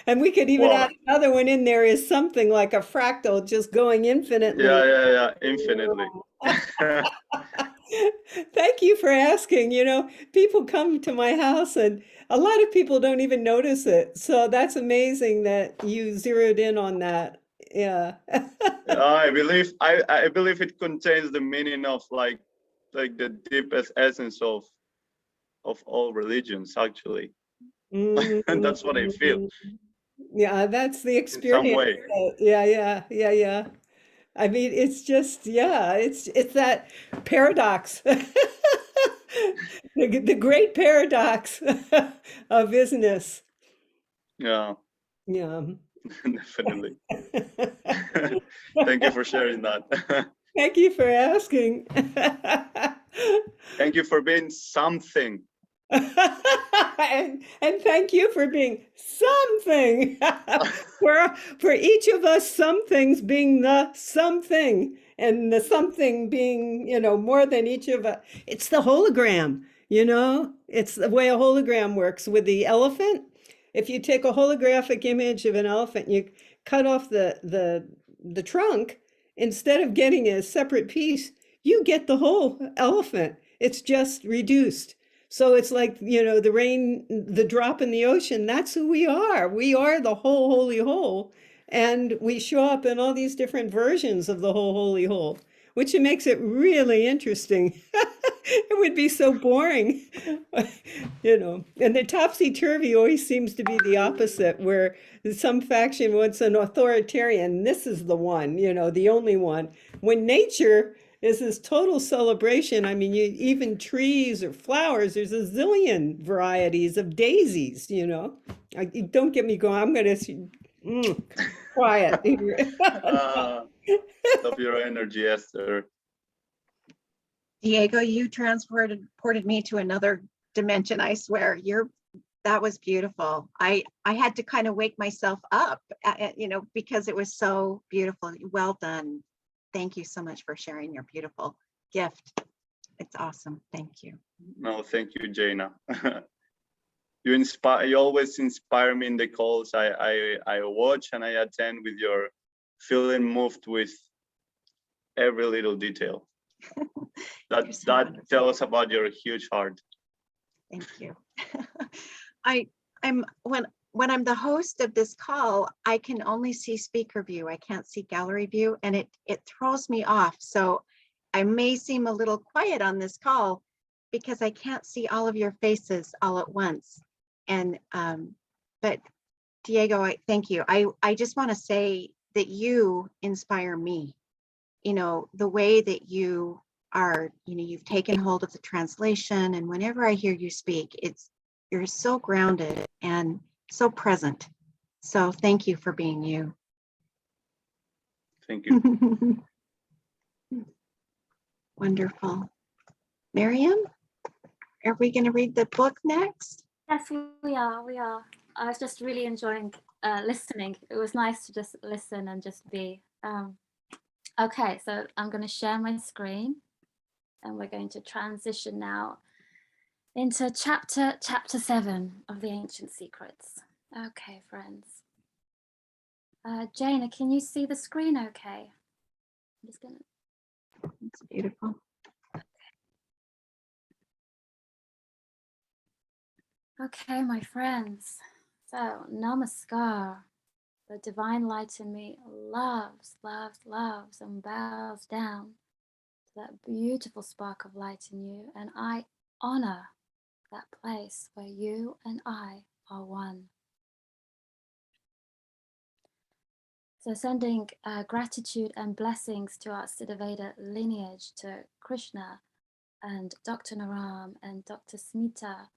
Speaker 5: And we could even
Speaker 10: Wow.
Speaker 5: add another one in there, is something like a fractal just going infinitely.
Speaker 10: Yeah, infinitely.
Speaker 5: Thank you for asking. You know, people come to my house and a lot of people don't even notice it. So that's amazing that you zeroed in on that. Yeah.
Speaker 10: I believe it contains the meaning of like the deepest essence of all religions, actually. And that's what I feel
Speaker 5: Yeah, that's the
Speaker 10: in some
Speaker 5: experience.
Speaker 10: way.
Speaker 5: Yeah. I mean, it's just, yeah, it's that paradox. The great paradox of business.
Speaker 10: Yeah,
Speaker 5: Yeah.
Speaker 10: definitely. Thank you for sharing that.
Speaker 5: Thank you for asking.
Speaker 10: Thank you for being something.
Speaker 5: And thank you for being something. For each of us, some things being the something, and the something being, you know, more than each of us. It's the hologram, you know? It's the way a hologram works with the elephant. If you take a holographic image of an elephant, you cut off the trunk, instead of getting a separate piece, you get the whole elephant. It's just reduced. So it's like, you know, the rain, the drop in the ocean, that's who we are. We are the whole holy whole. And we show up in all these different versions of the whole holy whole, which makes it really interesting. It would be so boring, you know. And the topsy-turvy always seems to be the opposite, where some faction wants an authoritarian. This is the one, you know, the only one. When nature is this total celebration. I mean, even trees or flowers, there's a zillion varieties of daisies, you know. Don't get me going. I'm going to quiet.
Speaker 10: Love your energy, Esther.
Speaker 3: Diego, you transported me to another dimension. I swear, that was beautiful. I had to kind of wake myself up, you know, because it was so beautiful. Well done. Thank you so much for sharing your beautiful gift. It's awesome. Thank you.
Speaker 10: No, thank you, Jaina. You always inspire me in the calls I watch and I attend with your feeling moved with every little detail. That tells about your huge heart.
Speaker 3: Thank you. When I'm the host of this call, I can only see speaker view. I can't see gallery view, and it throws me off. So I may seem a little quiet on this call because I can't see all of your faces all at once. And but Diego, thank you. I just want to say that you inspire me. You know, the way that you are, you know, you've taken hold of the translation, and whenever I hear you speak, you're so grounded and so present. So thank you for being you.
Speaker 10: Thank you.
Speaker 3: Wonderful. Miriam, are we going to read the book next?
Speaker 1: Yes, we are. I was just really enjoying listening. It was nice to just listen and just be. Okay, so I'm going to share my screen and we're going to transition now into chapter 7 of the Ancient Secrets. Okay, friends. Jaina, can you see the screen okay? I'm just gonna.
Speaker 3: It's beautiful.
Speaker 1: Okay, my friends. So, namaskar. The divine light in me loves, and bows down to that beautiful spark of light in you, and I honor that place where you and I are one. So sending gratitude and blessings to our Siddhaveda lineage, to Krishna and Dr. Naram and Dr. Smita,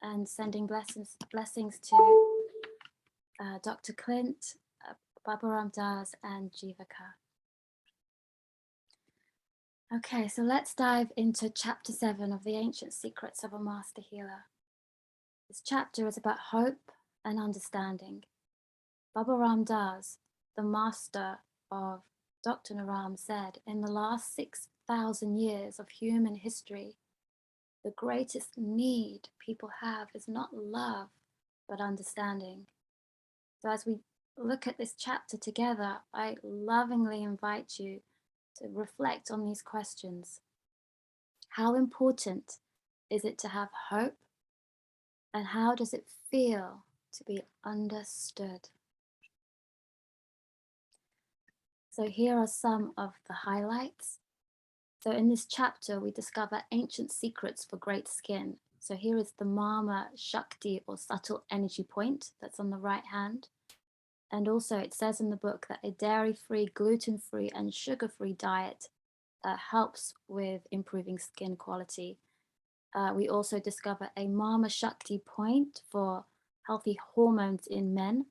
Speaker 1: and sending blessings to Dr. Clint, Baba Ram Das, and Jivaka. Okay, so let's dive into chapter 7 of the Ancient Secrets of a Master Healer. This chapter is about hope and understanding. Baba Ram Das, the master of Dr. Naram, said, in the last 6,000 years of human history, the greatest need people have is not love, but understanding. So as we look at this chapter together, I lovingly invite you to reflect on these questions. How important is it to have hope? And how does it feel to be understood? So here are some of the highlights. So in this chapter, we discover ancient secrets for great skin. So here is the Mama Shakti, or subtle energy point, that's on the right hand. And also it says in the book that a dairy-free, gluten-free and sugar-free diet helps with improving skin quality. We also discover a Mama Shakti point for healthy hormones in men.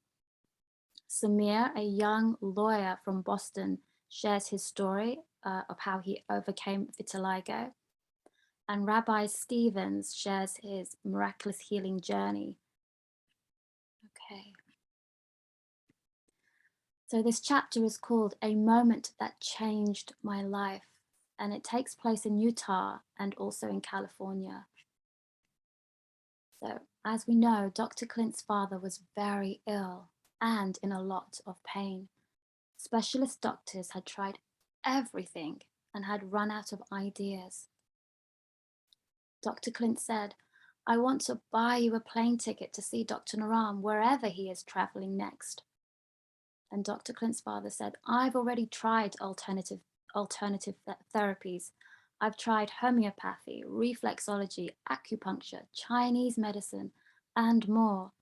Speaker 1: Samir, a young lawyer from Boston, shares his story of how he overcame vitiligo. And Rabbi Stevens shares his miraculous healing journey. Okay. So this chapter is called A Moment That Changed My Life, and it takes place in Utah and also in California. So as we know, Dr. Clint's father was very ill and in a lot of pain. Specialist doctors had tried everything and had run out of ideas. Dr. Clint said, "I want to buy you a plane ticket to see Dr. Naram wherever he is traveling next." And Dr. Clint's father said, "I've already tried alternative therapies. I've tried homeopathy, reflexology, acupuncture, Chinese medicine, and more.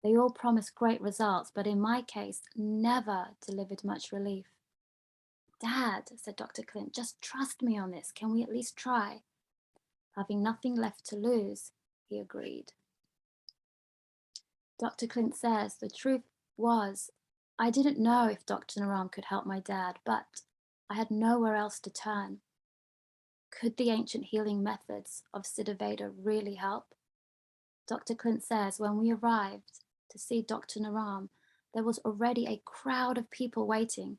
Speaker 1: They all promise great results, but in my case, never delivered much relief." "Dad," said Dr. Clint, "just trust me on this. Can we at least try?" Having nothing left to lose, he agreed. Dr. Clint says, "The truth was, I didn't know if Dr. Naram could help my dad, but I had nowhere else to turn. Could the ancient healing methods of Siddhaveda really help?" Dr. Clint says, "When we arrived to see Dr. Naram, there was already a crowd of people waiting.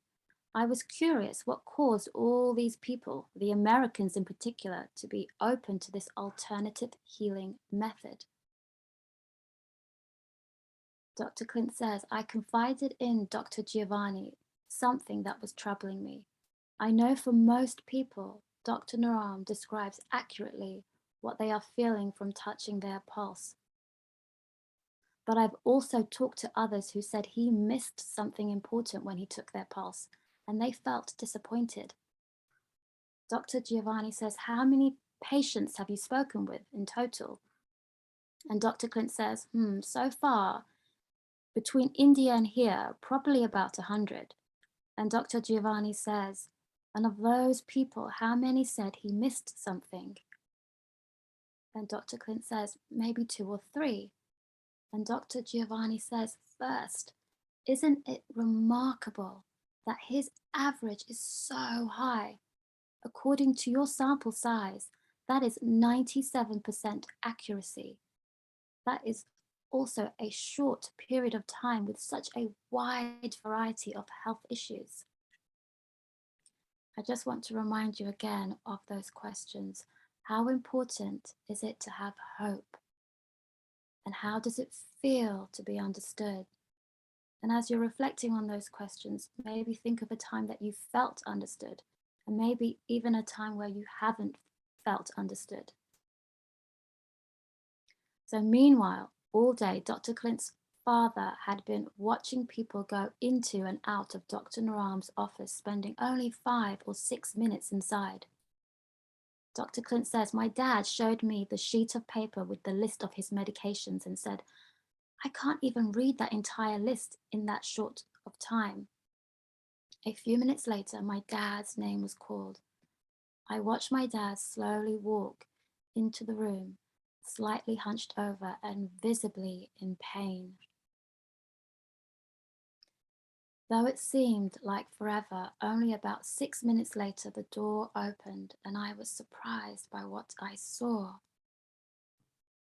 Speaker 1: I was curious what caused all these people, the Americans in particular, to be open to this alternative healing method." Dr. Clint says, "I confided in Dr. Giovanni something that was troubling me. I know for most people, Dr. Naram describes accurately what they are feeling from touching their pulse. But I've also talked to others who said he missed something important when he took their pulse, and they felt disappointed." Dr. Giovanni says, "How many patients have you spoken with in total?" And Dr. Clint says, "So far, between India and here, probably about 100. And Dr. Giovanni says, "And of those people, how many said he missed something?" And Dr. Clint says, "Maybe 2 or 3. And Dr. Giovanni says, "First, isn't it remarkable that his average is so high? According to your sample size, that is 97% accuracy. That is also a short period of time with such a wide variety of health issues." I just want to remind you again of those questions. How important is it to have hope? And how does it feel to be understood? And as you're reflecting on those questions, maybe think of a time that you felt understood, and maybe even a time where you haven't felt understood. So meanwhile, all day, Dr. Clint's father had been watching people go into and out of Dr. Naram's office, spending only 5 or 6 minutes inside. Dr. Clint says, "My dad showed me the sheet of paper with the list of his medications and said, I can't even read that entire list in that short of time." A few minutes later, my dad's name was called. I watched my dad slowly walk into the room, slightly hunched over and visibly in pain. Though it seemed like forever, only about 6 minutes later, the door opened and I was surprised by what I saw.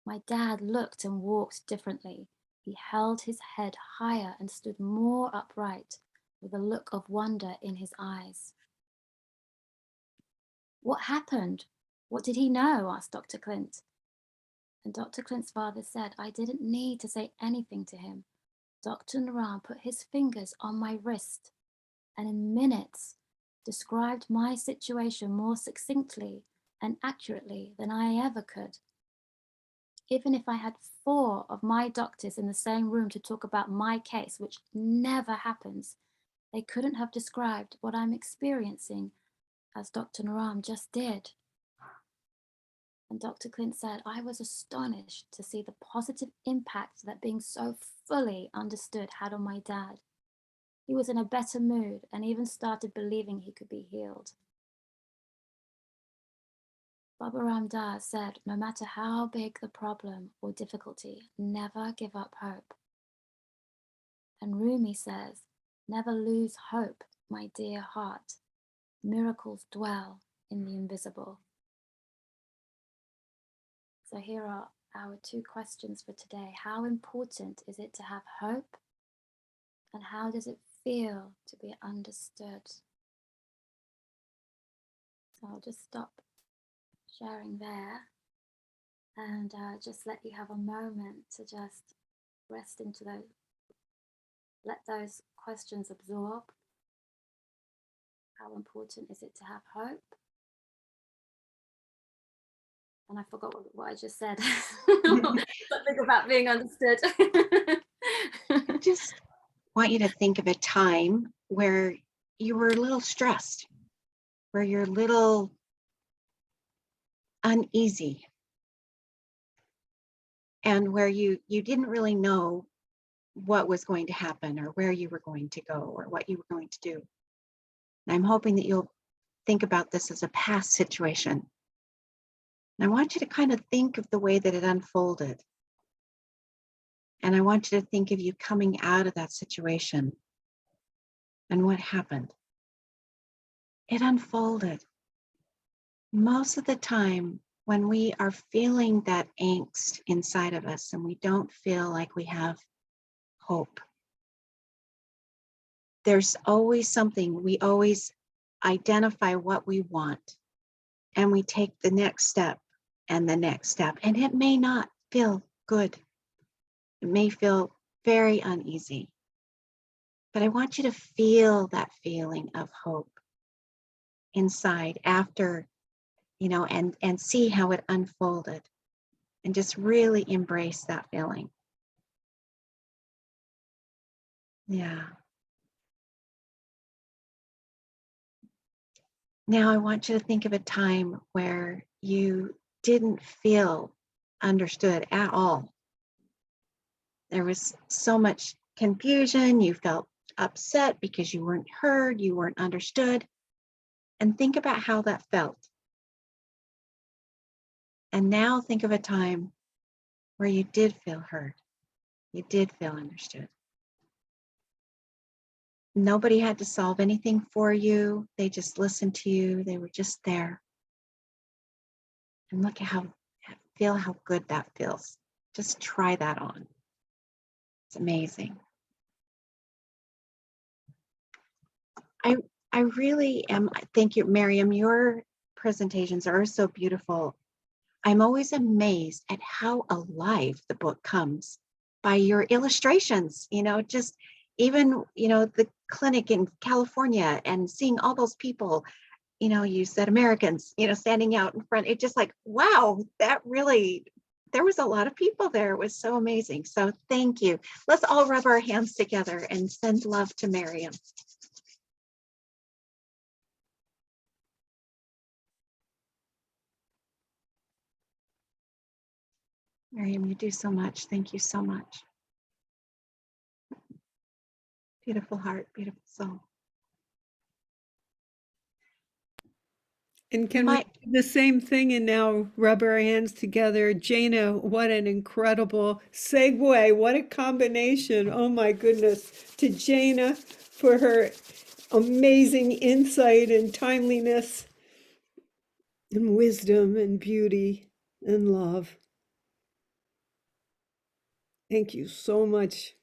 Speaker 1: My dad looked and walked differently. He held his head higher and stood more upright with a look of wonder in his eyes. "What happened? What did he know?" asked Dr. Clint. And Dr. Clint's father said, "I didn't need to say anything to him. Dr. Naram put his fingers on my wrist and in minutes described my situation more succinctly and accurately than I ever could. Even if I had 4 of my doctors in the same room to talk about my case, which never happens, they couldn't have described what I'm experiencing as Dr. Naram just did. And Dr. Clint said, I was astonished to see the positive impact that being so fully understood had on my dad. He was in a better mood and even started believing he could be healed. Baba Ram Das said, no matter how big the problem or difficulty, never give up hope. And Rumi says, never lose hope, my dear heart. Miracles dwell in the invisible. So here are our 2 questions for today. How important is it to have hope? And how does it feel to be understood? So I'll just stop sharing there and just let you have a moment to just rest into those, let those questions absorb. How important is it to have hope? And I forgot what I just said. Something about being understood.
Speaker 3: I just want you to think of a time where you were a little stressed, where you're a little uneasy, and where you didn't really know what was going to happen or where you were going to go or what you were going to do. And I'm hoping that you'll think about this as a past situation. And I want you to kind of think of the way that it unfolded. And I want you to think of you coming out of that situation and what happened. It unfolded. Most of the time, when we are feeling that angst inside of us and we don't feel like we have hope, there's always something, we always identify what we want and we take the next step and the next step, and it may not feel good. It may feel very uneasy, but I want you to feel that feeling of hope inside after, and see how it unfolded, and just really embrace that feeling. Yeah. Now I want you to think of a time where you didn't feel understood at all. There was so much confusion, you felt upset because you weren't heard, you weren't understood. And think about how that felt. And now think of a time where you did feel heard, you did feel understood. Nobody had to solve anything for you. They just listened to you. They were just there. And look at feel how good that feels. Just try that on. It's amazing. I really am, thank you, Miriam, your presentations are so beautiful. I'm always amazed at how alive the book comes by your illustrations, just even, the clinic in California and seeing all those people, you said Americans, standing out in front. It's just like, wow, that really, there was a lot of people there. It was so amazing. So thank you. Let's all rub our hands together and send love to Miriam. Miriam, you do so much. Thank you so much. Beautiful heart, beautiful soul.
Speaker 5: And can we do the same thing and now rub our hands together? Jana, what an incredible segue. What a combination. Oh my goodness. To Jana for her amazing insight and timeliness and wisdom and beauty and love. Thank you so much.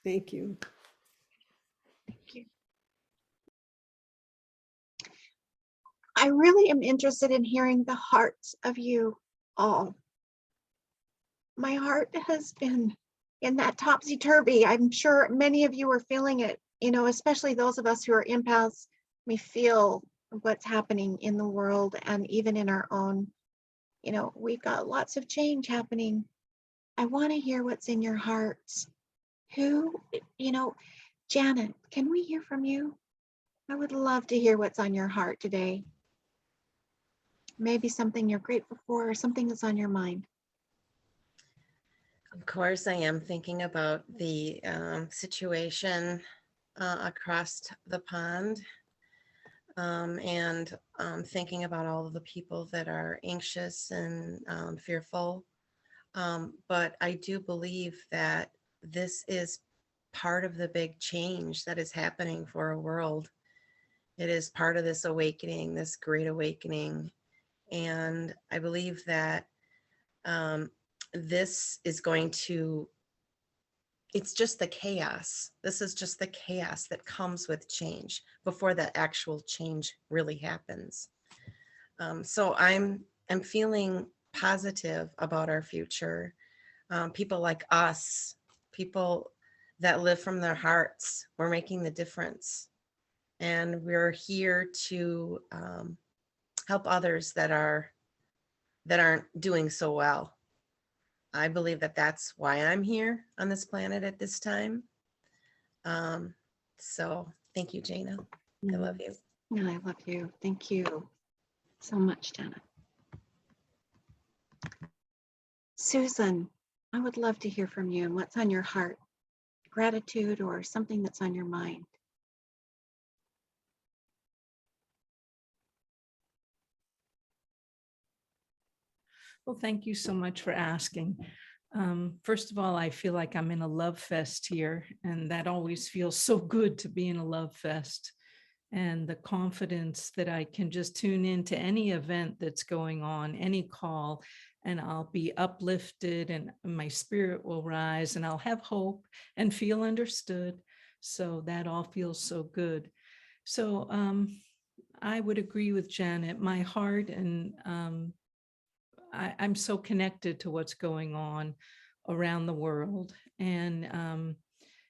Speaker 5: Thank you.
Speaker 3: Thank you. I really am interested in hearing the hearts of you all. My heart has been in that topsy-turvy. I'm sure many of you are feeling it, especially those of us who are empaths. We feel what's happening in the world and even in our own, we've got lots of change happening. I want to hear what's in your hearts. Janet, can we hear from you? I would love to hear what's on your heart today. Maybe something you're grateful for or something that's on your mind.
Speaker 9: Of course, I am thinking about the situation across the pond, and thinking about all of the people that are anxious and fearful. But I do believe that this is part of the big change that is happening for our world. It is part of this awakening, this great awakening. And I believe that this is going to, it's just the chaos. This is just the chaos that comes with change before the actual change really happens. So I'm feeling positive about our future. People like us, people that live from their hearts, we're making the difference. And we're here to help others that aren't doing so well. I believe that that's why I'm here on this planet at this time. So thank you, Jana. I love you.
Speaker 3: I love you. Thank you so much, Janet. Susan, I would love to hear from you and what's on your heart. Gratitude or something that's on your mind.
Speaker 11: Well, thank you so much for asking. First of all, I feel like I'm in a love fest here, and that always feels so good to be in a love fest. And the confidence that I can just tune into any event that's going on, any call, and I'll be uplifted and my spirit will rise and I'll have hope and feel understood. So that all feels so good. So I would agree with Janet, my heart, and I'm so connected to what's going on around the world. And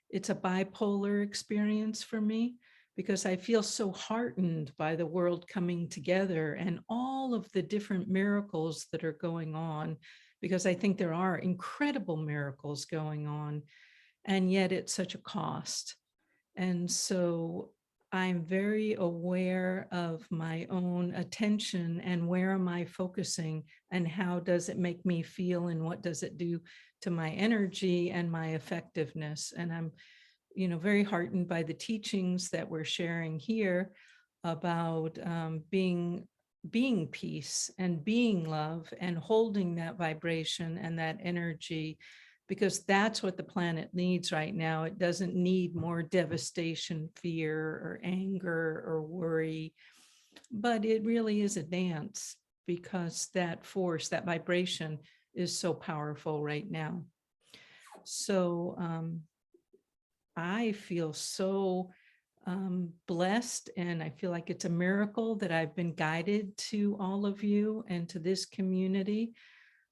Speaker 11: it's a bipolar experience for me because I feel so heartened by the world coming together and all of the different miracles that are going on, because I think there are incredible miracles going on, and yet it's such a cost. And so I'm very aware of my own attention and where am I focusing and how does it make me feel and what does it do to my energy and my effectiveness. And I'm, very heartened by the teachings that we're sharing here about being peace and being love and holding that vibration and that energy, because that's what the planet needs right now. It doesn't need more devastation, fear, or anger, or worry, but it really is a dance because that force, that vibration is so powerful right now. So I feel so blessed, and I feel like it's a miracle that I've been guided to all of you and to this community.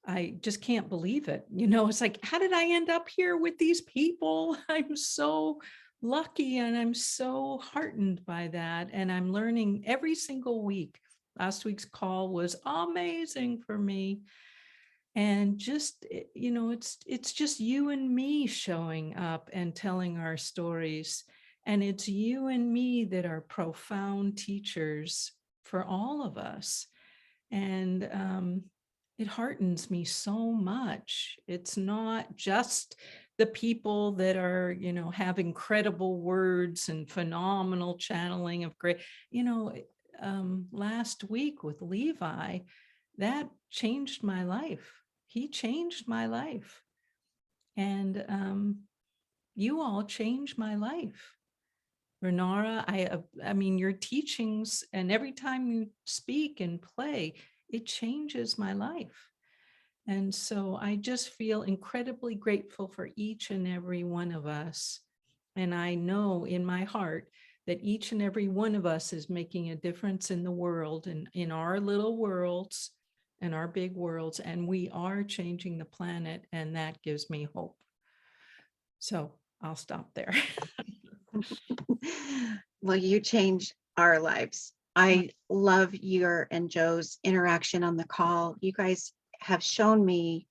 Speaker 11: I just can't believe it. It's like, how did I end up here with these people? I'm so lucky and I'm so heartened by that. And I'm learning every single week. Last week's call was amazing for me. And just, it's just you and me showing up and telling our stories. And it's you and me that are profound teachers for all of us. And it heartens me so much. It's not just the people that are, have incredible words and phenomenal channeling of great, last week with Levi, that changed my life. He changed my life. And you all changed my life. Renara, I mean, your teachings, and every time you speak and play, it changes my life. And so I just feel incredibly grateful for each and every one of us. And I know in my heart that each and every one of us is making a difference in the world and in our little worlds and our big worlds. And we are changing the planet, and that gives me hope. So I'll stop there.
Speaker 3: Well, you change our lives I love your and Joe's interaction on the call. You guys have shown me,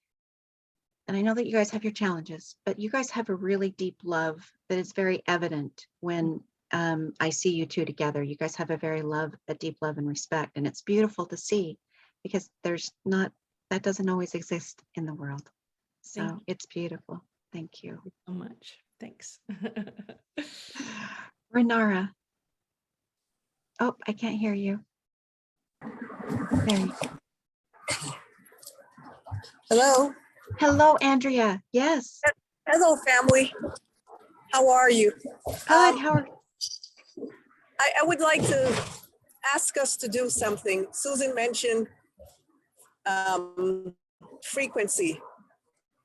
Speaker 3: and I know that you guys have your challenges, but you guys have a really deep love that is very evident when I see you two together. You guys have a deep love and respect, and it's beautiful to see because that doesn't always exist in the world. So it's beautiful. Thank you
Speaker 11: so much. Thanks.
Speaker 3: Renara. Oh, I can't hear you. There you go.
Speaker 12: Hello.
Speaker 3: Hello, Andrea. Yes.
Speaker 12: Hello, family. How are you?
Speaker 3: Good. How are
Speaker 12: I would like to ask us to do something. Susan mentioned frequency.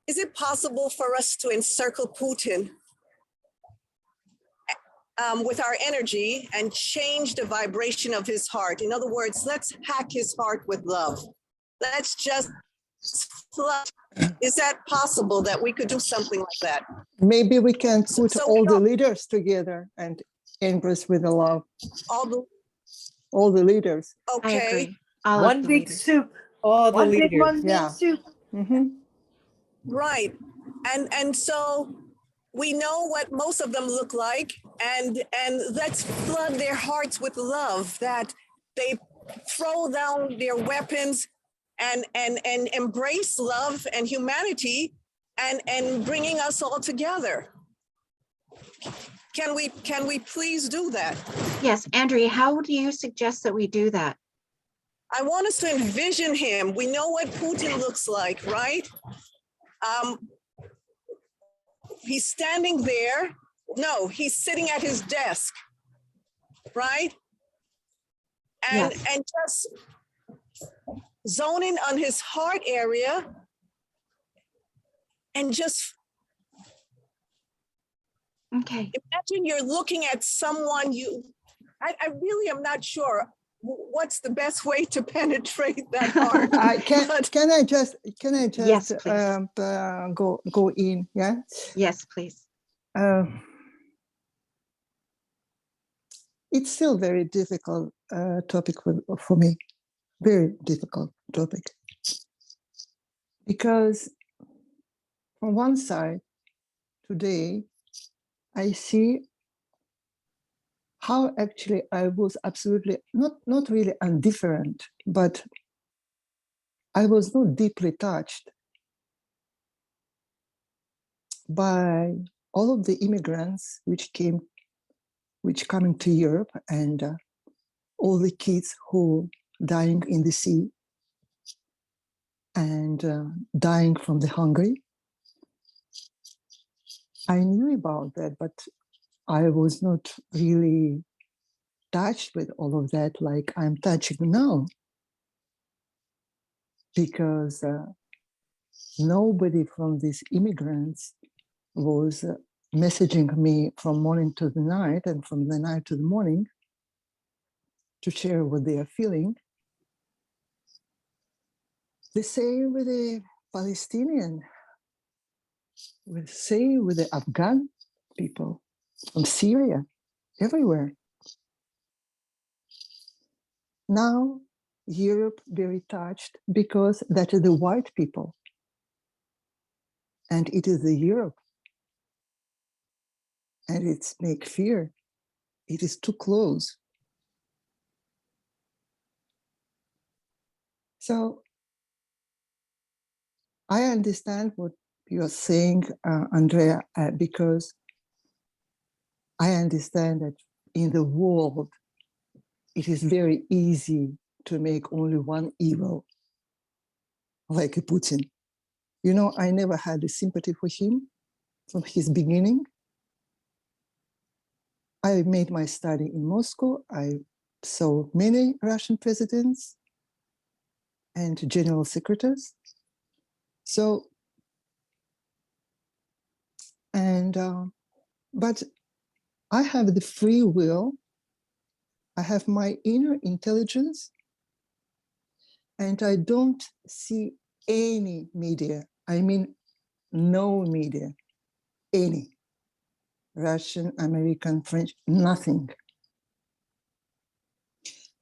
Speaker 12: Is it possible for us to encircle Putin with our energy and change the vibration of his heart? In other words, let's hack his heart with love. Let's just flood. Is that possible that we could do something like that?
Speaker 13: Maybe we can put
Speaker 12: So
Speaker 13: all the leaders together and embrace with the love. All the leaders.
Speaker 12: Okay.
Speaker 3: I agree. All
Speaker 14: One
Speaker 3: of the
Speaker 14: big
Speaker 3: leaders.
Speaker 14: soup.
Speaker 5: All the
Speaker 14: One big
Speaker 5: leaders.
Speaker 14: one big
Speaker 13: Yeah.
Speaker 14: soup.
Speaker 12: Right. And so we know what most of them look like, and let's flood their hearts with love, that they throw down their weapons and embrace love and humanity and bringing us all together. Can we please do that?
Speaker 3: Yes, Andrea, how do you suggest that we do that?
Speaker 12: I want us to envision him. We know what Putin looks like, right? He's standing there. No, he's sitting at his desk, right? And just zoning on his heart area and just imagine you're looking at someone I really am not sure what's the best way to penetrate that heart.
Speaker 13: Can I just
Speaker 3: Yes, please.
Speaker 13: go in? Yeah.
Speaker 3: Yes, please.
Speaker 13: It's still very difficult topic for me. Very difficult topic. Because on one side, today, I see how actually I was absolutely not really indifferent, but I was not deeply touched by all of the immigrants which coming to Europe, and all the kids who dying in the sea and dying from the hunger. I knew about that, but I was not really touched with all of that like I'm touching now, because nobody from these immigrants was messaging me from morning to the night and from the night to the morning to share what they are feeling. The same with the Palestinian, the same with the Afghan people from Syria, everywhere. Now, Europe very touched because that is the white people. And it is the Europe. And it's make fear. It is too close. So I understand what you're saying, Andrea, because I understand that in the world, it is very easy to make only one evil, like a Putin. You know, I never had a sympathy for him from his beginning. I made my study in Moscow. I saw many Russian presidents and general secretaries. So, but I have the free will. I have my inner intelligence, and I don't see any media. I mean, no media, any. Russian, American, French, nothing.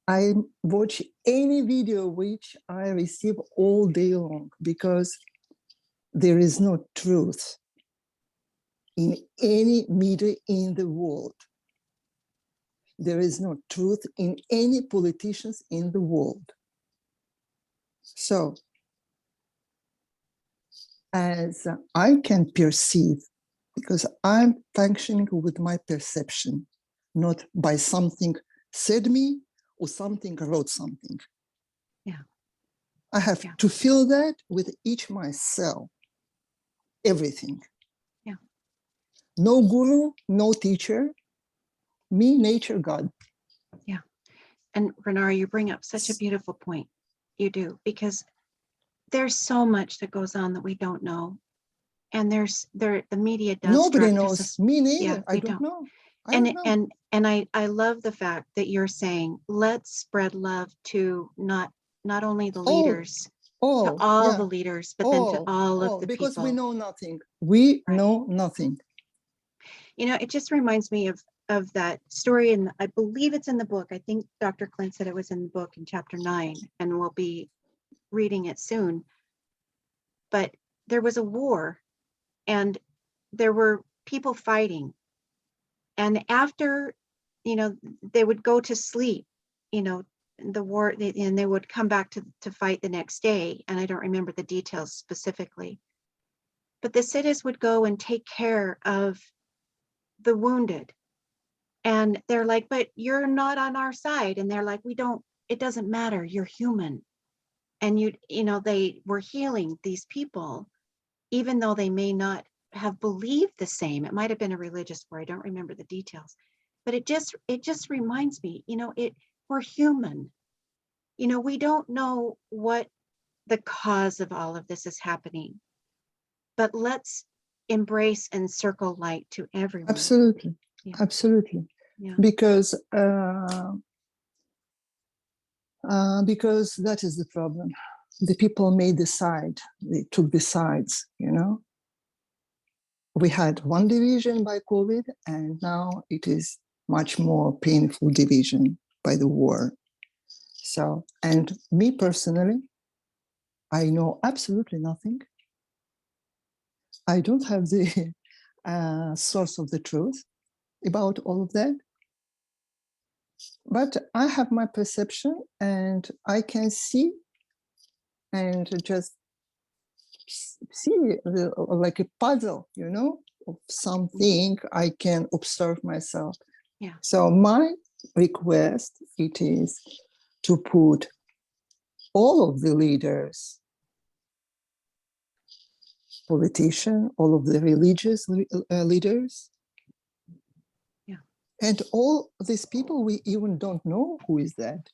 Speaker 13: I watch any video which I receive all day long, because there is no truth in any media in the world. There is no truth in any politicians in the world. So, as I can perceive, because I'm functioning with my perception, not by something said me or something wrote something.
Speaker 3: Yeah.
Speaker 13: I have to feel that with each myself, everything.
Speaker 3: Yeah.
Speaker 13: No guru, no teacher, me, nature, God.
Speaker 3: Yeah. And Renara, you bring up such a beautiful point. You do, because there's so much that goes on that we don't know. And the media does.
Speaker 13: Nobody knows. Me neither.
Speaker 3: Yeah,
Speaker 13: I don't know.
Speaker 3: And I love the fact that you're saying, let's spread love to not only the leaders, to all the leaders, but then to all of the
Speaker 13: because
Speaker 3: people.
Speaker 13: we know nothing. We know nothing.
Speaker 3: You know, it just reminds me of that story, and I believe it's in the book. I think Dr. Clint said it was in the book in chapter 9, and we'll be reading it soon. But there was a war, and there were people fighting. And after, you know, they would go to sleep, you know, the war, and they would come back to fight the next day. And I don't remember the details specifically. But the Siddhis would go and take care of the wounded. And they're like, but you're not on our side. And they're like, it doesn't matter. You're human. And you know, they were healing these people, even though they may not have believed the same. It might have been a religious war. I don't remember the details, but it just reminds me, you know, we're human. You know, we don't know what the cause of all of this is happening, but let's embrace and circle light to everyone.
Speaker 13: Absolutely.
Speaker 3: Yeah.
Speaker 13: Absolutely.
Speaker 3: Yeah.
Speaker 13: Because that is the problem. The people made the side. They took the sides, you know. We had one division by COVID, and now it is much more painful division by the war. So, and me personally, I know absolutely nothing. I don't have the source of the truth about all of that. But I have my perception, and I can see and just see like a puzzle, you know, of something I can observe myself.
Speaker 3: Yeah.
Speaker 13: So my request, it is to put all of the leaders, politicians, all of the religious leaders, and all these people we even don't know who is that.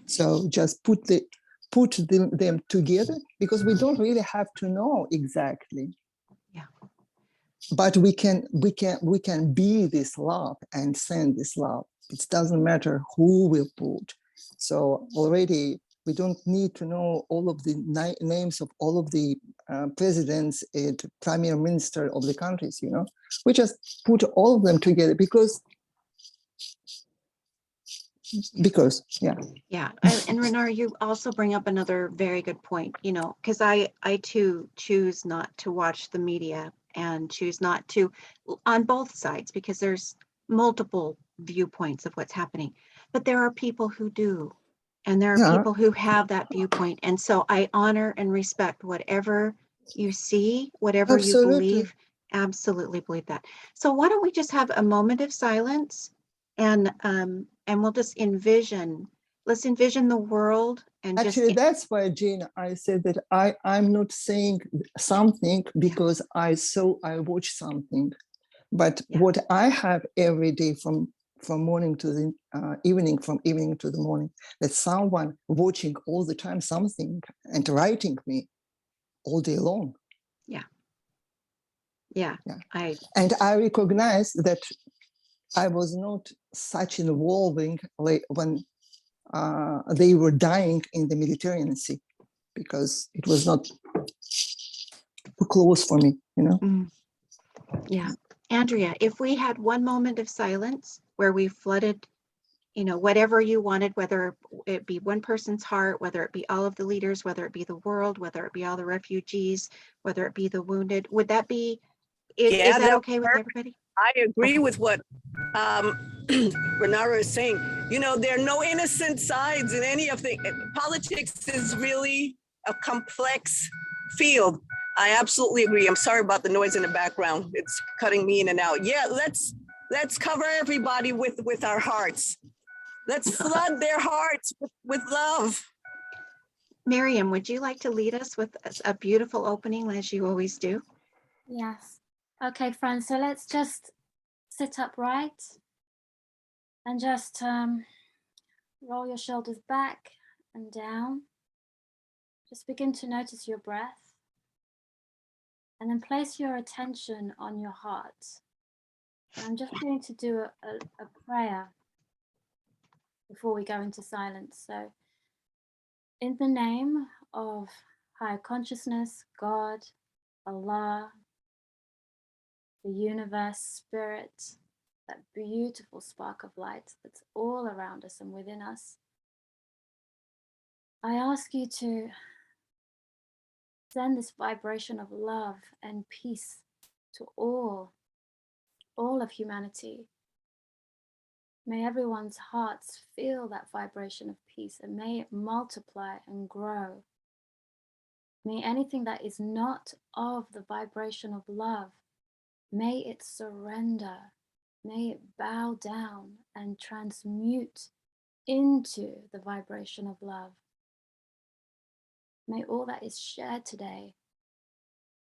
Speaker 13: So just put them together, because we don't really have to know exactly.
Speaker 3: Yeah.
Speaker 13: But we can be this love and send this love. It doesn't matter who we put. So already we don't need to know all of the names of all of the presidents and prime minister of the countries, you know. We just put all of them together because yeah.
Speaker 3: And Renar, you also bring up another very good point, you know, because I too choose not to watch the media and choose not to on both sides, because there's multiple viewpoints of what's happening, but there are people who do, and there are people who have that viewpoint, and so I honor and respect whatever you see, whatever you believe. Absolutely believe that. So why don't we just have a moment of silence, and we'll just let's envision the world. And
Speaker 13: actually, that's why, Gina, I said that I'm not saying something because I watch something, but what I have every day from morning to the evening, from evening to the morning, that someone watching all the time something and writing me all day long.
Speaker 3: Yeah.
Speaker 13: And I recognize that I was not such involving like when they were dying in the Mediterranean Sea, because it was not too close for me, you know.
Speaker 3: Yeah. Andrea, if we had one moment of silence where we flooded, you know, whatever you wanted, whether it be one person's heart, whether it be all of the leaders, whether it be the world, whether it be all the refugees, whether it be the wounded, would that be,
Speaker 12: Yeah,
Speaker 3: is that
Speaker 12: that
Speaker 3: okay with everybody?
Speaker 12: I agree
Speaker 3: Okay.
Speaker 12: with what Renara is saying. You know, there are no innocent sides in any of the politics is really a complex field. I absolutely agree. I'm sorry about the noise in the background. It's cutting me in and out. Yeah, let's cover everybody with our hearts. Let's flood their hearts with love.
Speaker 3: Miriam, would you like to lead us with a beautiful opening as you always do?
Speaker 1: Yes. Okay, friends, so let's just sit upright and just roll your shoulders back and down. Just begin to notice your breath and then place your attention on your heart. And I'm just going to do a prayer before we go into silence. So, in the name of higher consciousness, God, Allah, the universe, spirit, that beautiful spark of light that's all around us and within us, I ask you to send this vibration of love and peace to all of humanity. May everyone's hearts feel that vibration of peace and may it multiply and grow. May anything that is not of the vibration of love, may it surrender, may it bow down and transmute into the vibration of love. May all that is shared today,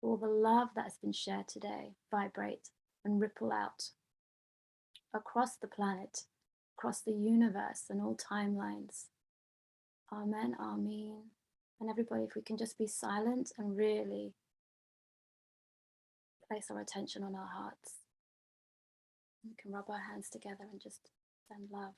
Speaker 1: all the love that has been shared today, vibrate and ripple out across the planet, across the universe and all timelines. Amen, Amen. And everybody, if we can just be silent and really place our attention on our hearts. We can rub our hands together and just send love.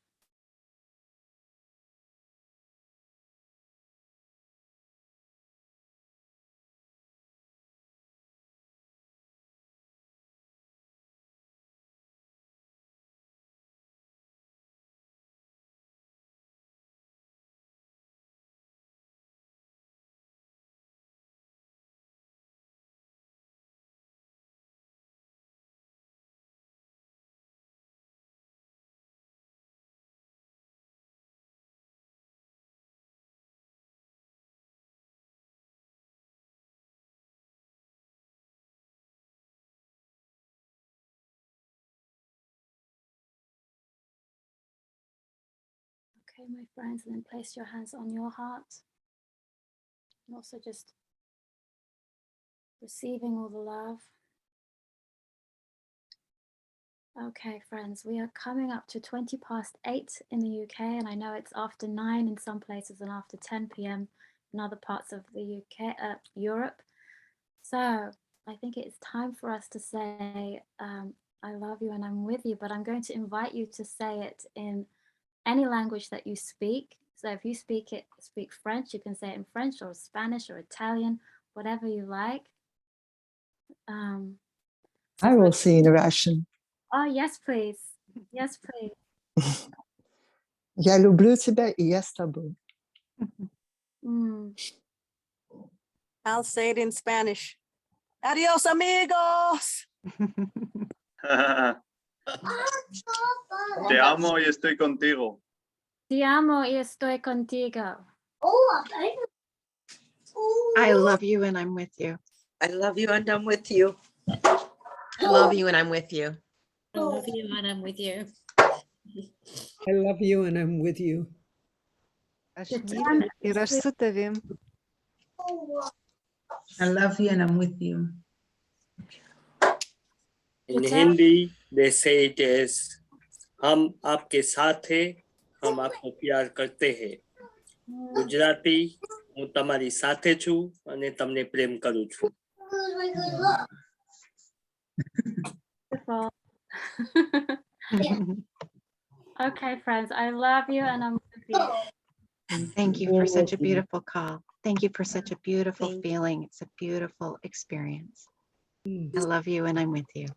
Speaker 1: Okay, my friends, and then place your hands on your heart. And also just receiving all the love. Okay, friends, we are coming up to 8:20 in the UK, and I know it's after 9 in some places and after 10 p.m. in other parts of the UK, Europe. So I think it's time for us to say, I love you and I'm with you, but I'm going to invite you to say it in any language that you speak. So if you speak French, you can say it in French or Spanish or Italian, whatever you like.
Speaker 13: I will say in Russian.
Speaker 1: Oh, yes, please. Yes, please.
Speaker 13: Я люблю тебя, и я с тобой.
Speaker 12: I'll say it in Spanish. Adios, amigos.
Speaker 10: Te amo y estoy contigo.
Speaker 1: Te amo y estoy contigo.
Speaker 3: I love you and I'm with you.
Speaker 14: I love you and I'm with you.
Speaker 9: I love you and I'm with you.
Speaker 6: I love you and I'm with you.
Speaker 5: I love you and I'm with you.
Speaker 7: I love you and I'm with you.
Speaker 8: In Hindi, they say it as हम आपके साथ हैं, हम आपको प्यार करते हैं. ગુજરાતી, હું તમારી સાથે છું અને તમને પ્રેમ કરું છું.
Speaker 1: Okay, friends, I love you and I'm with you.
Speaker 3: And thank you for such a beautiful call. Thank you for such a beautiful feeling. It's a beautiful experience. I love you and I'm with you.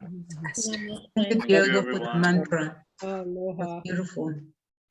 Speaker 7: Thank you, Diego, for the mantra.
Speaker 5: Aloha.
Speaker 7: Beautiful.